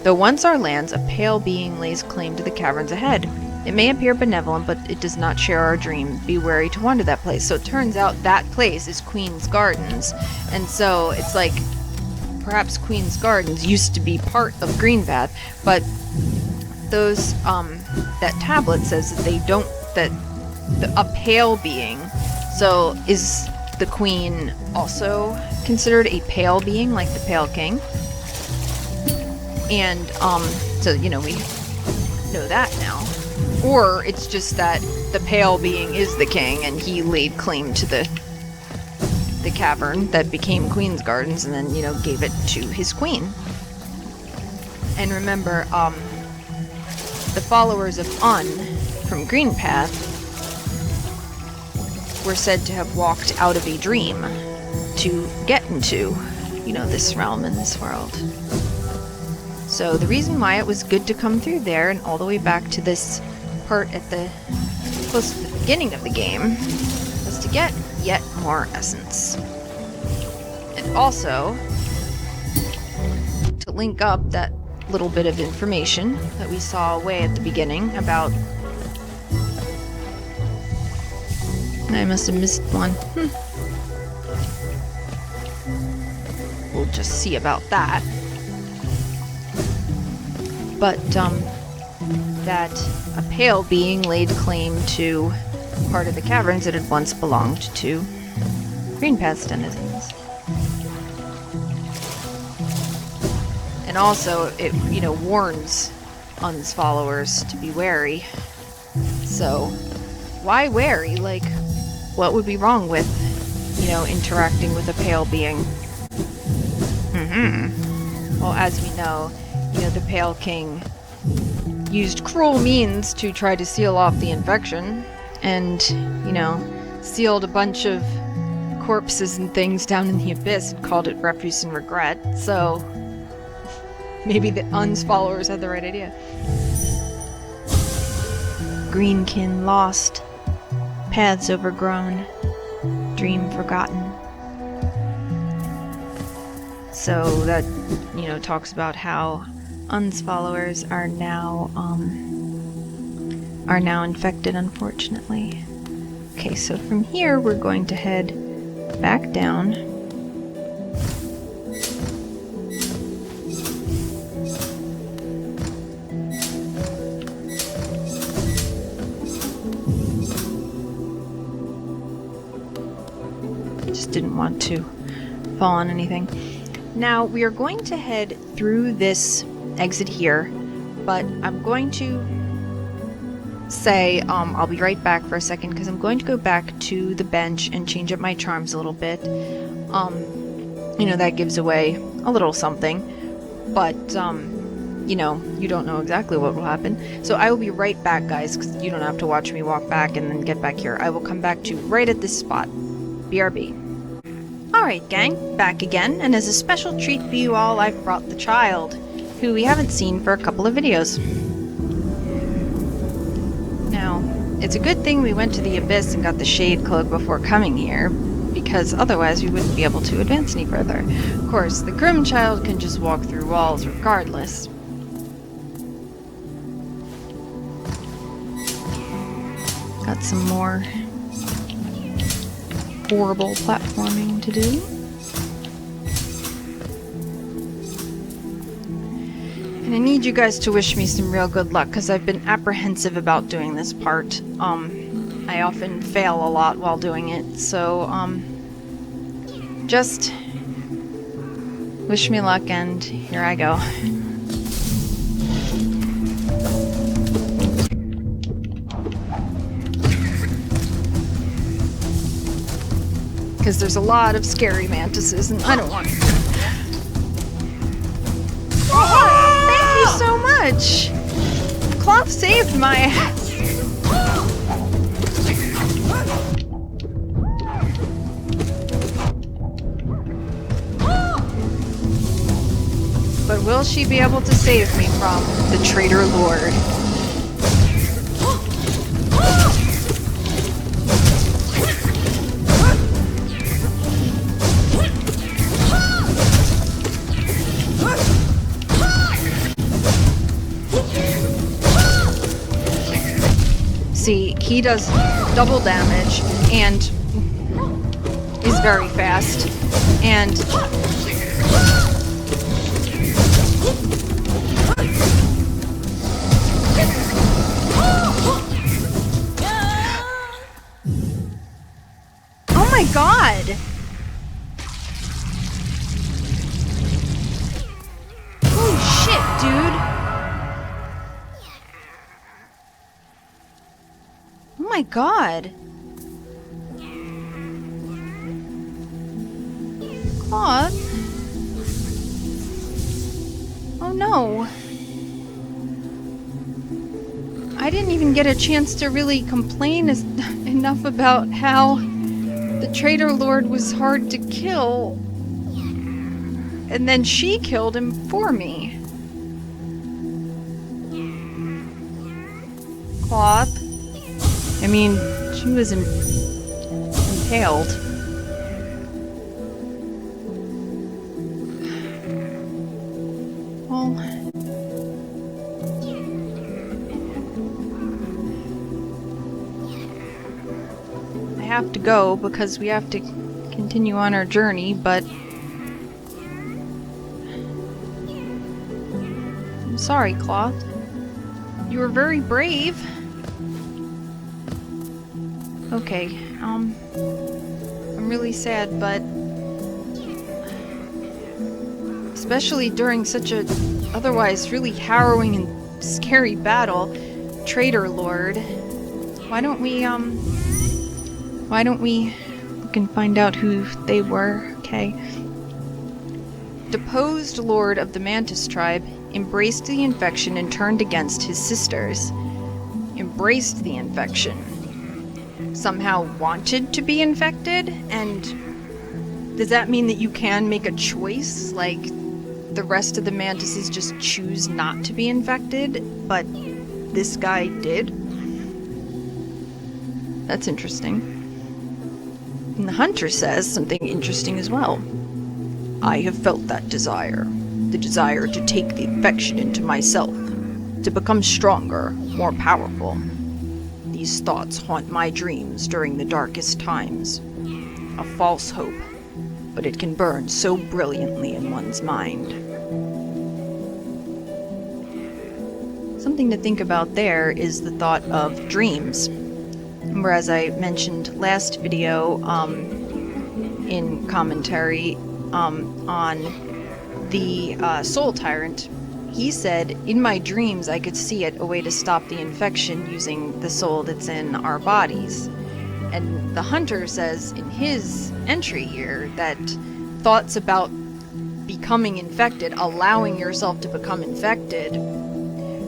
though once our lands, a pale being lays claim to the caverns ahead. It may appear benevolent, but it does not share our dream. Be wary to wander that place. So it turns out that place is Queen's Gardens. And so it's like, perhaps Queen's Gardens used to be part of Greenpath, but those, that tablet says that they don't, that a pale being, so is the Queen also considered a pale being, like the Pale King? And, so, you know, we know that now. Or it's just that the pale being is the king, and he laid claim to the cavern that became Queen's Gardens, and then, you know, gave it to his queen. And remember, the followers of Un from Greenpath were said to have walked out of a dream to get into, you know, this realm and this world. So the reason why it was good to come through there and all the way back to this part at the close to the beginning of the game was to get yet more essence. And also to link up that little bit of information that we saw way at the beginning about... I must have missed one. We'll just see about that. But, that a pale being laid claim to part of the caverns that had once belonged to Greenpath's denizens. And also, it, you know, warns Un's followers to be wary. So, why wary? Like, what would be wrong with, you know, interacting with a pale being? Well, as we know, you know, the Pale King used cruel means to try to seal off the infection, and, you know, sealed a bunch of corpses and things down in the abyss and called it refuse and regret. So maybe the Un's followers had the right idea. Greenkin lost, paths overgrown, dream forgotten. So that, you know, talks about how Un's followers are now infected, unfortunately. Okay, so from here we're going to head back down. Just didn't want to fall on anything. Now we are going to head through this exit here, but I'm going to say I'll be right back for a second because I'm going to go back to the bench and change up my charms a little bit. You know, that gives away a little something, but you know, you don't know exactly what will happen. So I will be right back, guys, because you don't have to watch me walk back and then get back here. I will come back to right at this spot. BRB. Alright, gang, back again, and as a special treat for you all, I've brought the child, who we haven't seen for a couple of videos. Now, it's a good thing we went to the Abyss and got the Shade Cloak before coming here, because otherwise we wouldn't be able to advance any further. Of course, the Grim Child can just walk through walls regardless. Got some more horrible platforming to do. And I need you guys to wish me some real good luck, because I've been apprehensive about doing this part. I often fail a lot while doing it, so, just wish me luck, and here I go. Because there's a lot of scary mantises, and I don't want to. Oh, thank you so much! Cloth saved my ass. But will she be able to save me from the traitor lord? see, he does double damage and is very fast. And oh my god! Holy shit, dude! Oh my god! Claude? Oh no. I didn't even get a chance to really complain enough about how the Traitor Lord was hard to kill. And then she killed him for me. Cloth. I mean, she was impaled. Well, I have to go because we have to continue on our journey, but I'm sorry, Cloth. You were very brave. Okay, I'm really sad, but especially during such a otherwise really harrowing and scary battle, Traitor Lord, why don't we look and find out who they were, okay? Deposed Lord of the Mantis tribe, embraced the infection and turned against his sisters. Embraced the infection. Somehow wanted to be infected? And does that mean that you can make a choice? Like, the rest of the mantises just choose not to be infected, but this guy did? That's interesting. And the hunter says something interesting as well. I have felt that desire. The desire to take the infection into myself. To become stronger, more powerful. These thoughts haunt my dreams during the darkest times. A false hope, but it can burn so brilliantly in one's mind. Something to think about there is the thought of dreams. Whereas I mentioned last video in commentary on the Soul Tyrant, he said, in my dreams I could see it, a way to stop the infection using the soul that's in our bodies. And the hunter says in his entry here that thoughts about becoming infected, allowing yourself to become infected,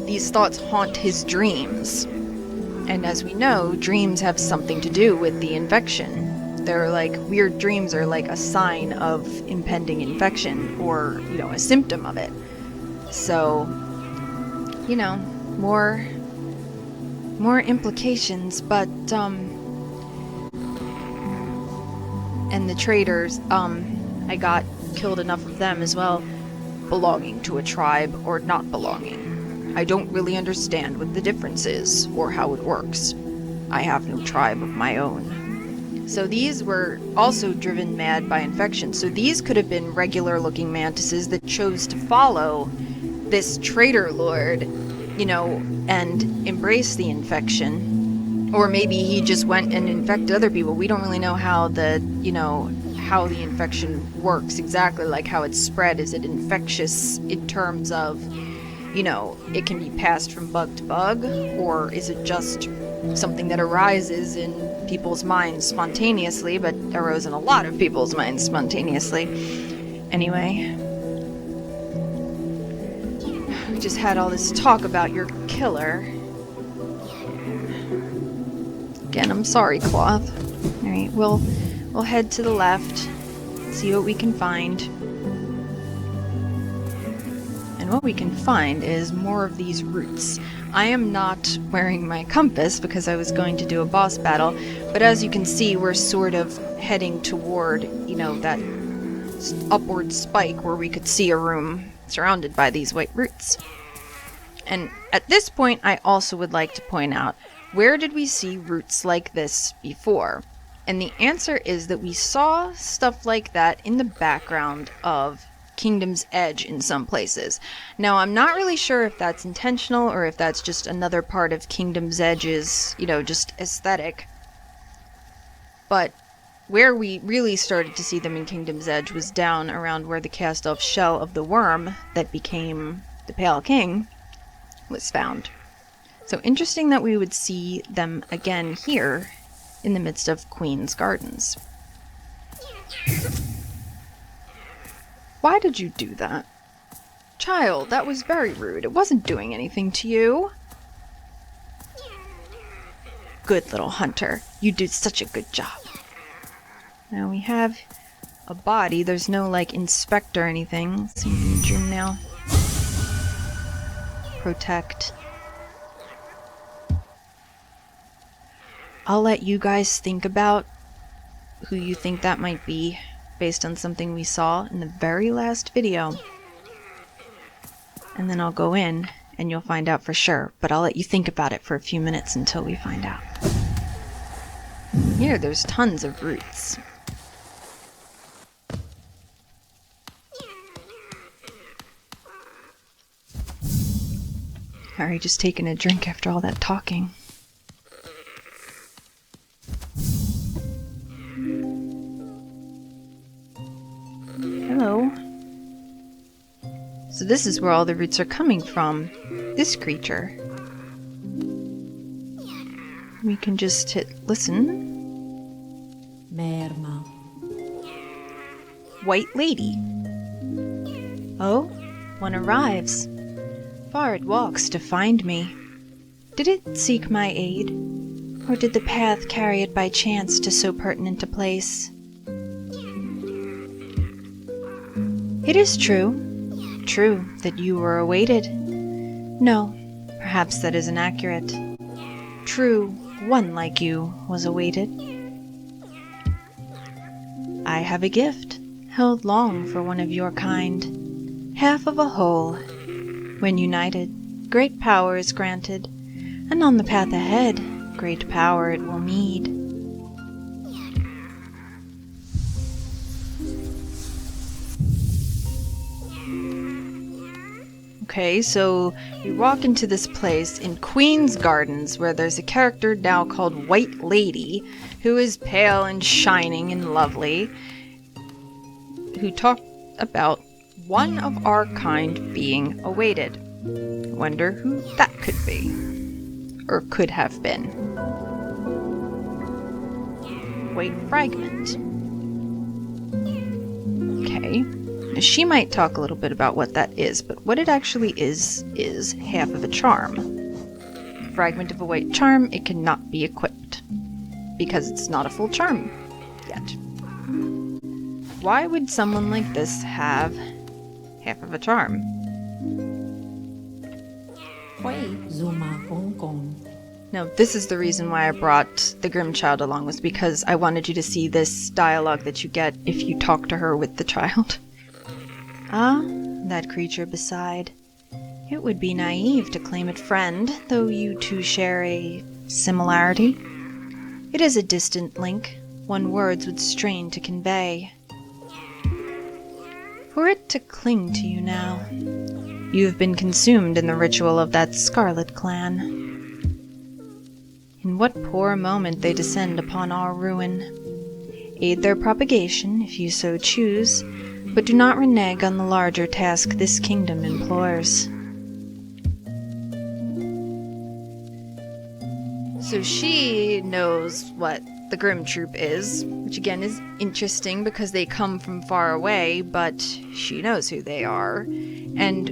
these thoughts haunt his dreams. And as we know, dreams have something to do with the infection. They're like, weird dreams are like a sign of impending infection, or, you know, a symptom of it. So, you know, more implications, but, and the traitors, I got killed enough of them as well, belonging to a tribe or not belonging. I don't really understand what the difference is, or how it works. I have no tribe of my own. So these were also driven mad by infection. So these could have been regular-looking mantises that chose to follow this traitor lord, you know, and embrace the infection. Or maybe he just went and infected other people. We don't really know how the, you know, how the infection works exactly, like how it's spread. Is it infectious in terms of, you know, it can be passed from bug to bug, or is it just something that arises in people's minds spontaneously, but arose in a lot of people's minds spontaneously? Anyway, we just had all this talk about your killer. Again, I'm sorry, Cloth. Alright, we'll head to the left, see what we can find. What we can find is more of these roots. I am not wearing my compass because I was going to do a boss battle, but as you can see, we're sort of heading toward, you know, that upward spike where we could see a room surrounded by these white roots. And at this point, I also would like to point out, where did we see roots like this before? And the answer is that we saw stuff like that in the background of Kingdom's Edge in some places. Now, I'm not really sure if that's intentional or if that's just another part of Kingdom's Edge's, just aesthetic. But where we really started to see them in Kingdom's Edge was down around where the cast-off shell of the worm that became the Pale King was found. So interesting that we would see them again here in the midst of Queen's Gardens. Why did you do that? Child, that was very rude. It wasn't doing anything to you. Good little hunter. You did such a good job. Now we have a body. There's no, inspect or anything. Let's see in the dream now. Protect. I'll let you guys think about who you think that might be based on something we saw in the very last video. And then I'll go in and you'll find out for sure. But I'll let you think about it for a few minutes until we find out. Here, there's tons of roots. Sorry, just taking a drink after all that talking. Hello. So this is where all the roots are coming from. This creature. We can just hit listen. Merma. White lady. Oh, one arrives. Far it walks to find me. Did it seek my aid? Or did the path carry it by chance to so pertinent a place? It is true that you were awaited. No, perhaps that isn't accurate. True, one like you was awaited. I have a gift, held long for one of your kind, half of a whole. When united, great power is granted, and on the path ahead, great power it will need. Okay, so we walk into this place in Queen's Gardens where there's a character now called White Lady, who is pale and shining and lovely, who talked about one of our kind being awaited. Wonder who that could be. Or could have been. White fragment. Okay. Now she might talk a little bit about what that is, but what it actually is half of a charm. Fragment of a white charm, it cannot be equipped. Because it's not a full charm yet. Why would someone like this have half of a charm? Now, this is the reason why I brought the Grimm child along, was because I wanted you to see this dialogue that you get if you talk to her with the child. Ah, that creature beside. It would be naive to claim it friend, though you two share a similarity. It is a distant link, one words would strain to convey. For it to cling to you now, you have been consumed in the ritual of that Scarlet Clan. In what poor moment they descend upon our ruin. Aid their propagation, if you so choose, but do not renege on the larger task this kingdom implores. So she knows what the Grimm Troop is, which again is interesting because they come from far away, but she knows who they are. And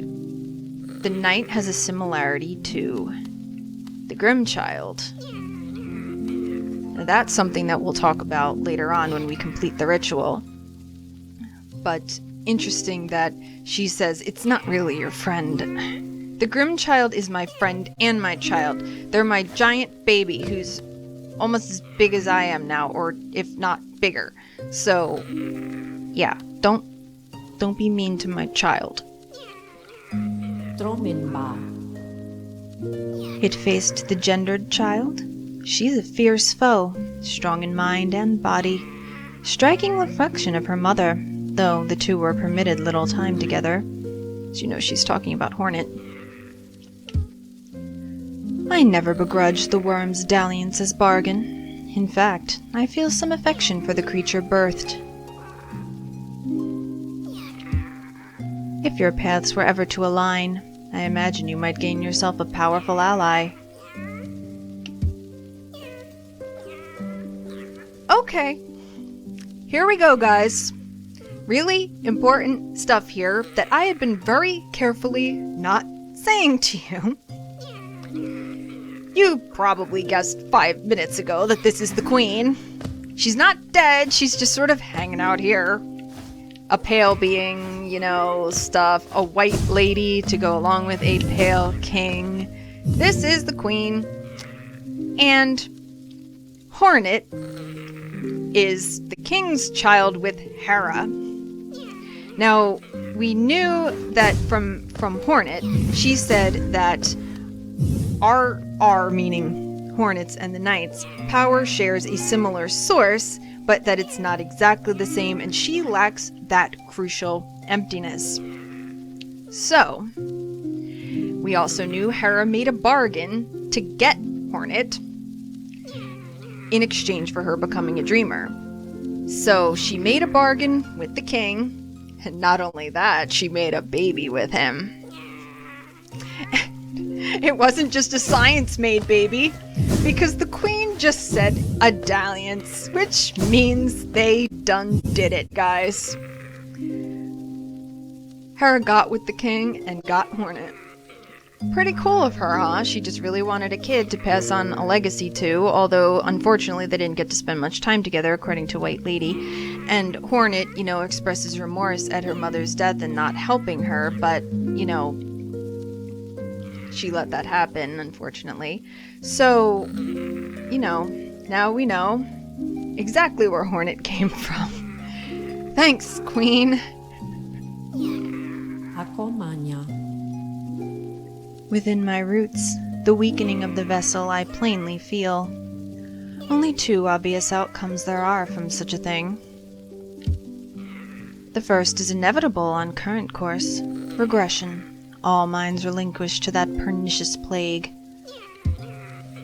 the knight has a similarity to the Grimm child. Now, that's something that we'll talk about later on when we complete the ritual. But interesting that she says, it's not really your friend. The Grimm child is my friend and my child. They're my giant baby who's almost as big as I am now, or if not bigger. So, yeah, don't be mean to my child. It faced the gendered child. She's a fierce foe, strong in mind and body. Striking reflection of her mother, though the two were permitted little time together. As you know, she's talking about Hornet. I never begrudged the worm's dalliance as bargain. In fact, I feel some affection for the creature birthed. If your paths were ever to align, I imagine you might gain yourself a powerful ally. Okay. Here we go, guys. Really important stuff here that I had been very carefully not saying to you. You probably guessed 5 minutes ago that this is the queen. She's not dead, she's just sort of hanging out here. A pale being, stuff. A white lady to go along with a pale king. This is the queen. And Hornet is the king's child with Hera. Now, we knew that from Hornet, she said that our, meaning Hornets and the Knights, power shares a similar source, but that it's not exactly the same, and she lacks that crucial emptiness. So, we also knew Hera made a bargain to get Hornet in exchange for her becoming a dreamer. So, she made a bargain with the king, and not only that, she made a baby with him. It wasn't just a science-made baby, because the queen just said a dalliance, which means they done did it, guys. Hera got with the king and got Hornet. Pretty cool of her, huh? She just really wanted a kid to pass on a legacy to, although unfortunately they didn't get to spend much time together, according to White Lady. And Hornet, expresses remorse at her mother's death and not helping her, but, she let that happen, unfortunately. So, now we know exactly where Hornet came from. Thanks, Queen. Within my roots, the weakening of the vessel I plainly feel. Only two obvious outcomes there are from such a thing. The first is inevitable on current course, regression. All minds relinquished to that pernicious plague.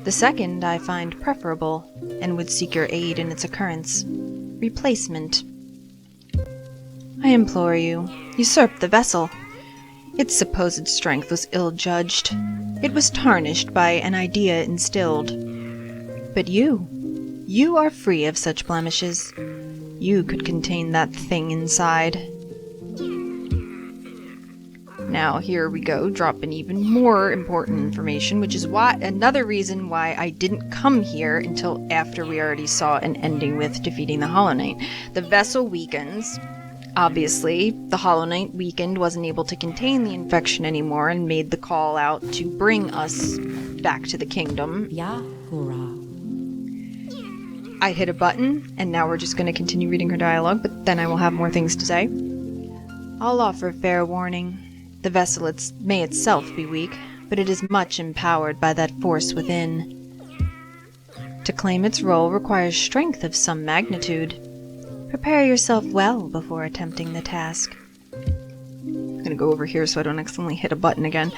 The second I find preferable, and would seek your aid in its occurrence. Replacement. I implore you, usurp the vessel. Its supposed strength was ill-judged. It was tarnished by an idea instilled. But you are free of such blemishes. You could contain that thing inside. Now, here we go, dropping even more important information, which is another reason why I didn't come here until after we already saw an ending with defeating the Hollow Knight. The vessel weakens. Obviously, the Hollow Knight weakened, wasn't able to contain the infection anymore, and made the call out to bring us back to the kingdom. I hit a button, and now we're just going to continue reading her dialogue, but then I will have more things to say. I'll offer fair warning. The vessel may itself be weak, but it is much empowered by that force within. To claim its role requires strength of some magnitude. Prepare yourself well before attempting the task. I'm gonna go over here so I don't accidentally hit a button again.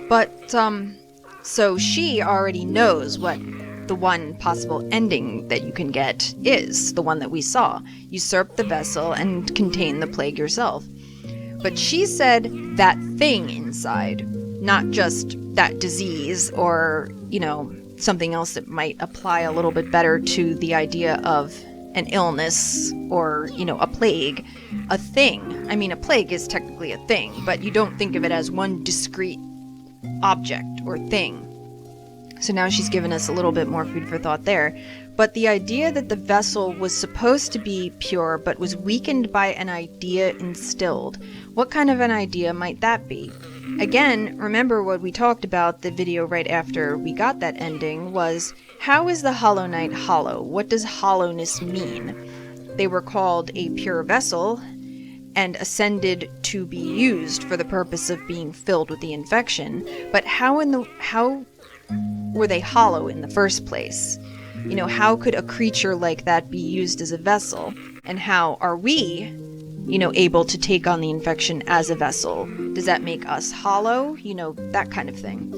But, so she already knows what the one possible ending that you can get is, the one that we saw. Usurp the vessel and contain the plague yourself. But she said that thing inside, not just that disease or, something else that might apply a little bit better to the idea of an illness or, a plague. A thing. I mean, a plague is technically a thing, but you don't think of it as one discrete object or thing. So now she's given us a little bit more food for thought there. But the idea that the vessel was supposed to be pure but was weakened by an idea instilled. What kind of an idea might that be? Again, remember what we talked about the video right after we got that ending was, how is the Hollow Knight hollow? What does hollowness mean? They were called a pure vessel and ascended to be used for the purpose of being filled with the infection. But how were they hollow in the first place? You know, how could a creature like that be used as a vessel? And how are we, you know, able to take on the infection as a vessel? Does that make us hollow? You know, that kind of thing.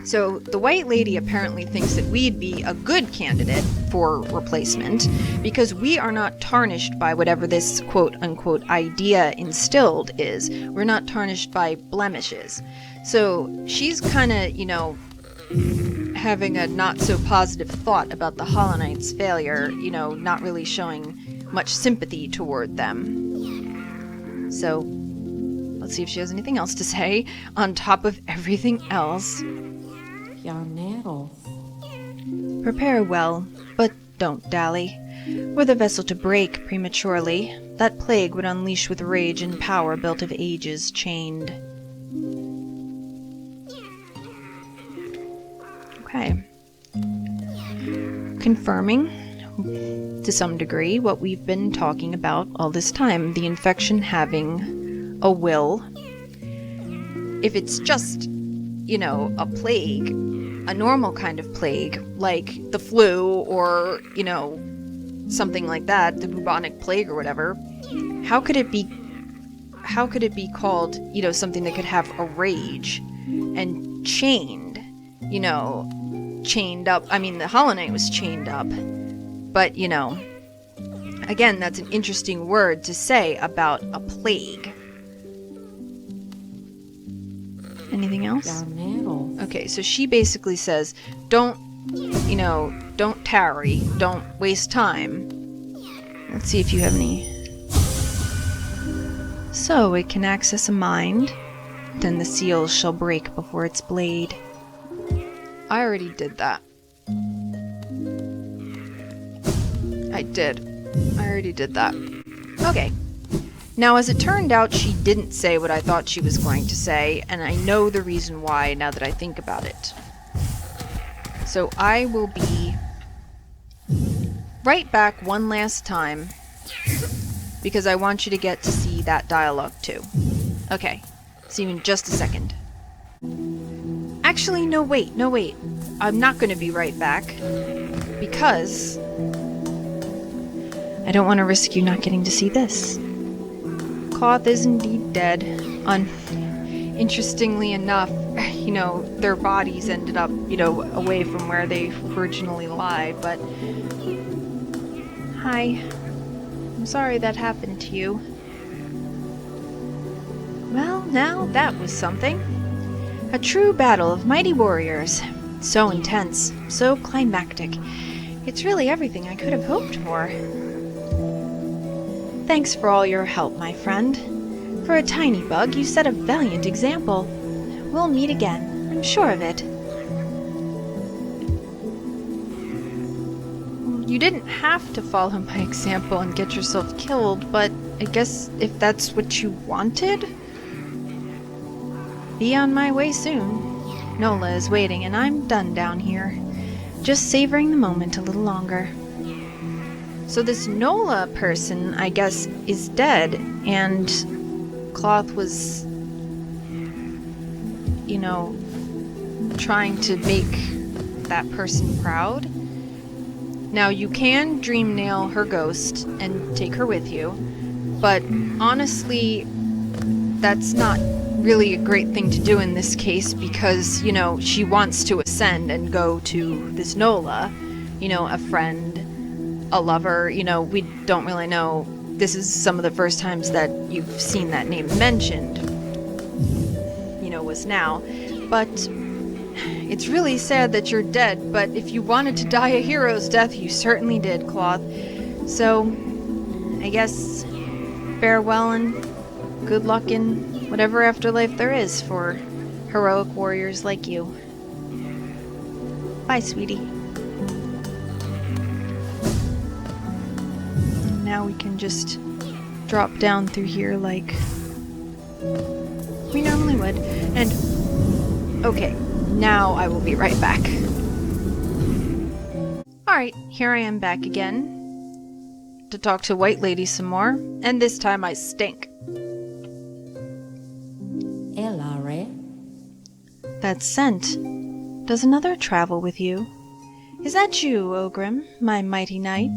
So the White Lady apparently thinks that we'd be a good candidate for replacement because we are not tarnished by whatever this quote-unquote idea instilled is. We're not tarnished by blemishes. So she's kind of, you know, having a not-so-positive thought about the Hollow Knights' failure, you know, not really showing much sympathy toward them. So let's see if she has anything else to say on top of everything else. Prepare well, but don't dally. Were the vessel to break prematurely, that plague would unleash with rage and power built of ages chained. Okay. Confirming, to some degree, what we've been talking about all this time, the infection having a will. If it's just, you know, a plague, a normal kind of plague, like the flu or, you know, something like that, the bubonic plague or whatever, how could it be called, you know, something that could have a rage and chained, you know, chained up? I mean, the Hollow Knight was chained up, but, you know, again, that's an interesting word to say about a plague. Anything else? Okay, so she basically says, don't tarry, don't waste time. Let's see if you have any. So it can access a mind, then the seals shall break before its blade. I already did that. I already did that. Okay. Now, as it turned out, she didn't say what I thought she was going to say, and I know the reason why now that I think about it. So I will be right back one last time, because I want you to get to see that dialogue too. Okay, see you in just a second. Actually, no wait. I'm not going to be right back, because I don't want to risk you not getting to see this. Cloth is indeed dead. Interestingly enough, you know, their bodies ended up, you know, away from where they originally lie, but... Hi. I'm sorry that happened to you. Well, now that was something. A true battle of mighty warriors. So intense, so climactic. It's really everything I could have hoped for. Thanks for all your help, my friend. For a tiny bug, you set a valiant example. We'll meet again, I'm sure of it. You didn't have to follow my example and get yourself killed, but I guess if that's what you wanted? Be on my way soon. Nola is waiting and I'm done down here. Just savoring the moment a little longer. So this Nola person, I guess, is dead, and Cloth was, you know, trying to make that person proud. Now, you can dream nail her ghost and take her with you, but honestly, that's not really a great thing to do in this case because, you know, she wants to ascend and go to this Nola, you know, a friend, a lover, you know, we don't really know. This is some of the first times that you've seen that name mentioned, you know, was now. But it's really sad that you're dead, but if you wanted to die a hero's death, you certainly did, Cloth. So, I guess, farewell and good luck in whatever afterlife there is for heroic warriors like you. Bye, sweetie. Now we can just drop down through here like we normally would. And, okay, now I will be right back. Alright, here I am back again to talk to White Lady some more, and this time I stink. That scent. does another travel with you? Is that you, Ogrim, my mighty knight?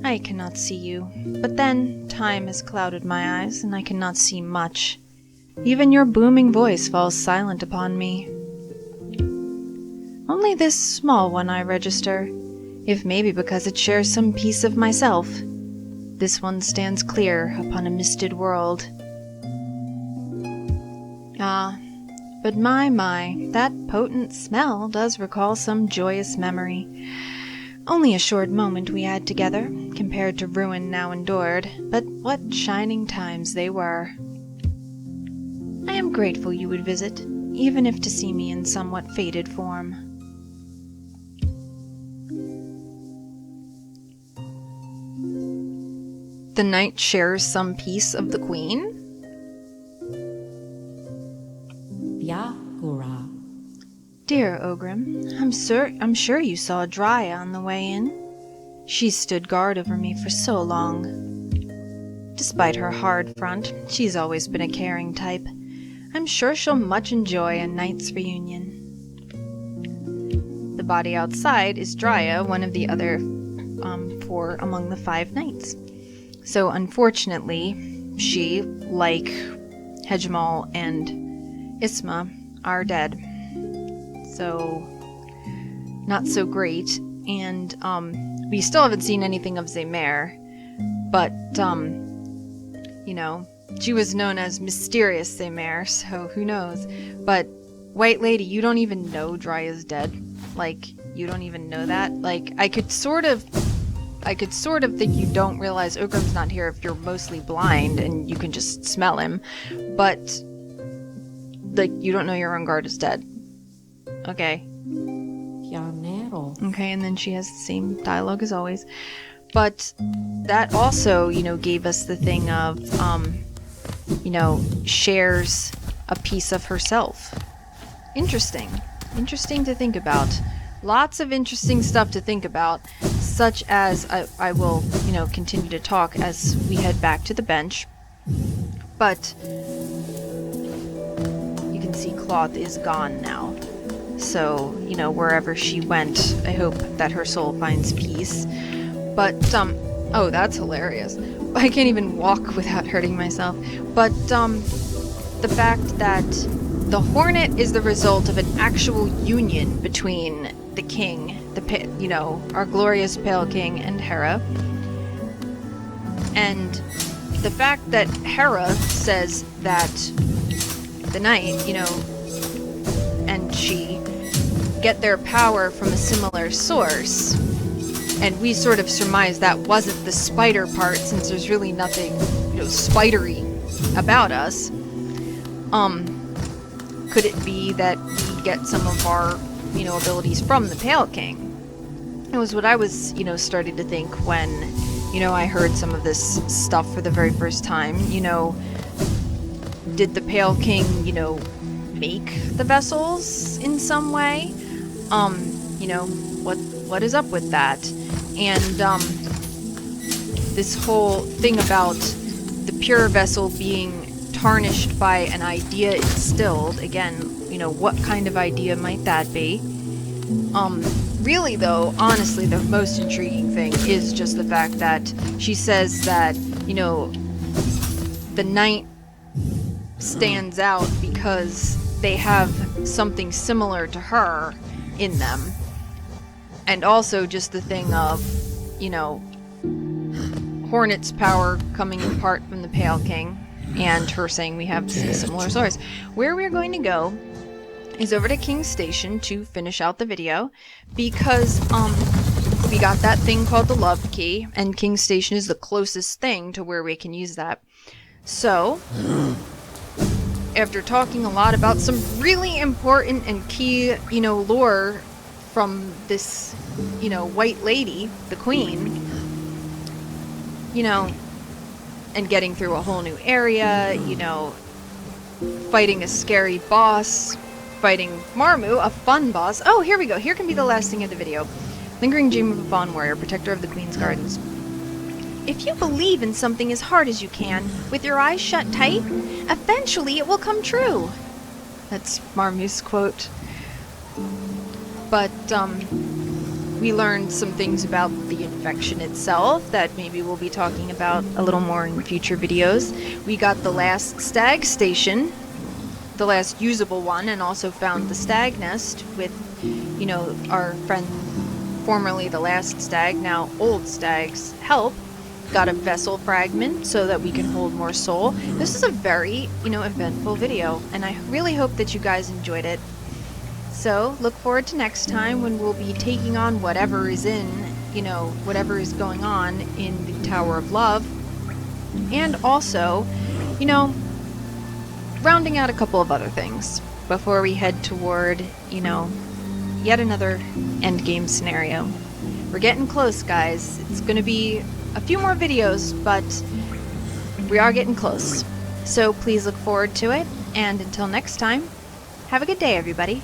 I cannot see you, but then time has clouded my eyes, and I cannot see much. Even your booming voice falls silent upon me. Only this small one I register, if maybe because it shares some piece of myself. This one stands clear upon a misted world. Ah, but my, that potent smell does recall some joyous memory. Only a short moment we had together, compared to ruin now endured, but what shining times they were. I am grateful you would visit, even if to see me in somewhat faded form. The knight shares some piece of the queen? Yakura. Dear Ogrim, I'm sure you saw Drya on the way in. She's stood guard over me for so long. Despite her hard front, she's always been a caring type. I'm sure she'll much enjoy a knight's reunion. The body outside is Drya, one of the other 4 among the 5 knights. So unfortunately, she, like Hejmal and Isma, are dead. So, not so great. And we still haven't seen anything of Zaymer, but you know, she was known as Mysterious Zaymer, so who knows. But White Lady, you don't even know Drya's dead. Like, you don't even know that. Like, I could sort of think you don't realize Ogrim's not here if you're mostly blind and you can just smell him. But like, you don't know your own guard is dead. Okay. Okay, and then she has the same dialogue as always. But that also, you know, gave us the thing of, you know, shares a piece of herself. Interesting. Interesting to think about. Lots of interesting stuff to think about, such as I will, you know, continue to talk as we head back to the bench. But you can see Cloth is gone now. So, you know, wherever she went, I hope that her soul finds peace. But, oh, that's hilarious. I can't even walk without hurting myself. But, the fact that the Hornet is the result of an actual union between the king, you know, our glorious Pale King, and Hera. And the fact that Hera says that the knight, you know, and she get their power from a similar source, and we sort of surmise that wasn't the spider part, since there's really nothing, you know, spidery about us. Could it be that we get some of our, you know, abilities from the Pale King? It was what I was, you know, starting to think when, you know, I heard some of this stuff for the very first time. You know, did the Pale King, you know, make the vessels in some way? You know, what is up with that? And, this whole thing about the pure vessel being tarnished by an idea instilled, again, you know, what kind of idea might that be? Really though, honestly, the most intriguing thing is just the fact that she says that, you know, the knight stands out because they have something similar to her in them. And also just the thing of, you know, Hornet's power coming in part from the Pale King, and her saying we have a similar source. Where we're going to go is over to King's Station to finish out the video, because we got that thing called the Love Key, and King's Station is the closest thing to where we can use that. So, after talking a lot about some really important and key, you know, lore from this, you know, White Lady, the Queen, you know, and getting through a whole new area, you know, fighting a scary boss, fighting Marmu, a fun boss. Oh, here we go. Here can be the last thing of the video. Lingering dream of a fawn warrior, protector of the Queen's Gardens. If you believe in something as hard as you can, with your eyes shut tight, eventually it will come true. That's Marmu's quote. But we learned some things about the infection itself that maybe we'll be talking about a little more in future videos. We got the last stag station, the last usable one, and also found the stag nest with, you know, our friend, formerly the last stag, now old stag's help. Got a vessel fragment so that we can hold more soul. This is a very, you know, eventful video, and I really hope that you guys enjoyed it. So, look forward to next time when we'll be taking on whatever is in, you know, whatever is going on in the Tower of Love. And also, you know, rounding out a couple of other things before we head toward, you know, yet another endgame scenario. We're getting close, guys. It's gonna be a few more videos, but we are getting close. So please look forward to it, and until next time, have a good day, everybody.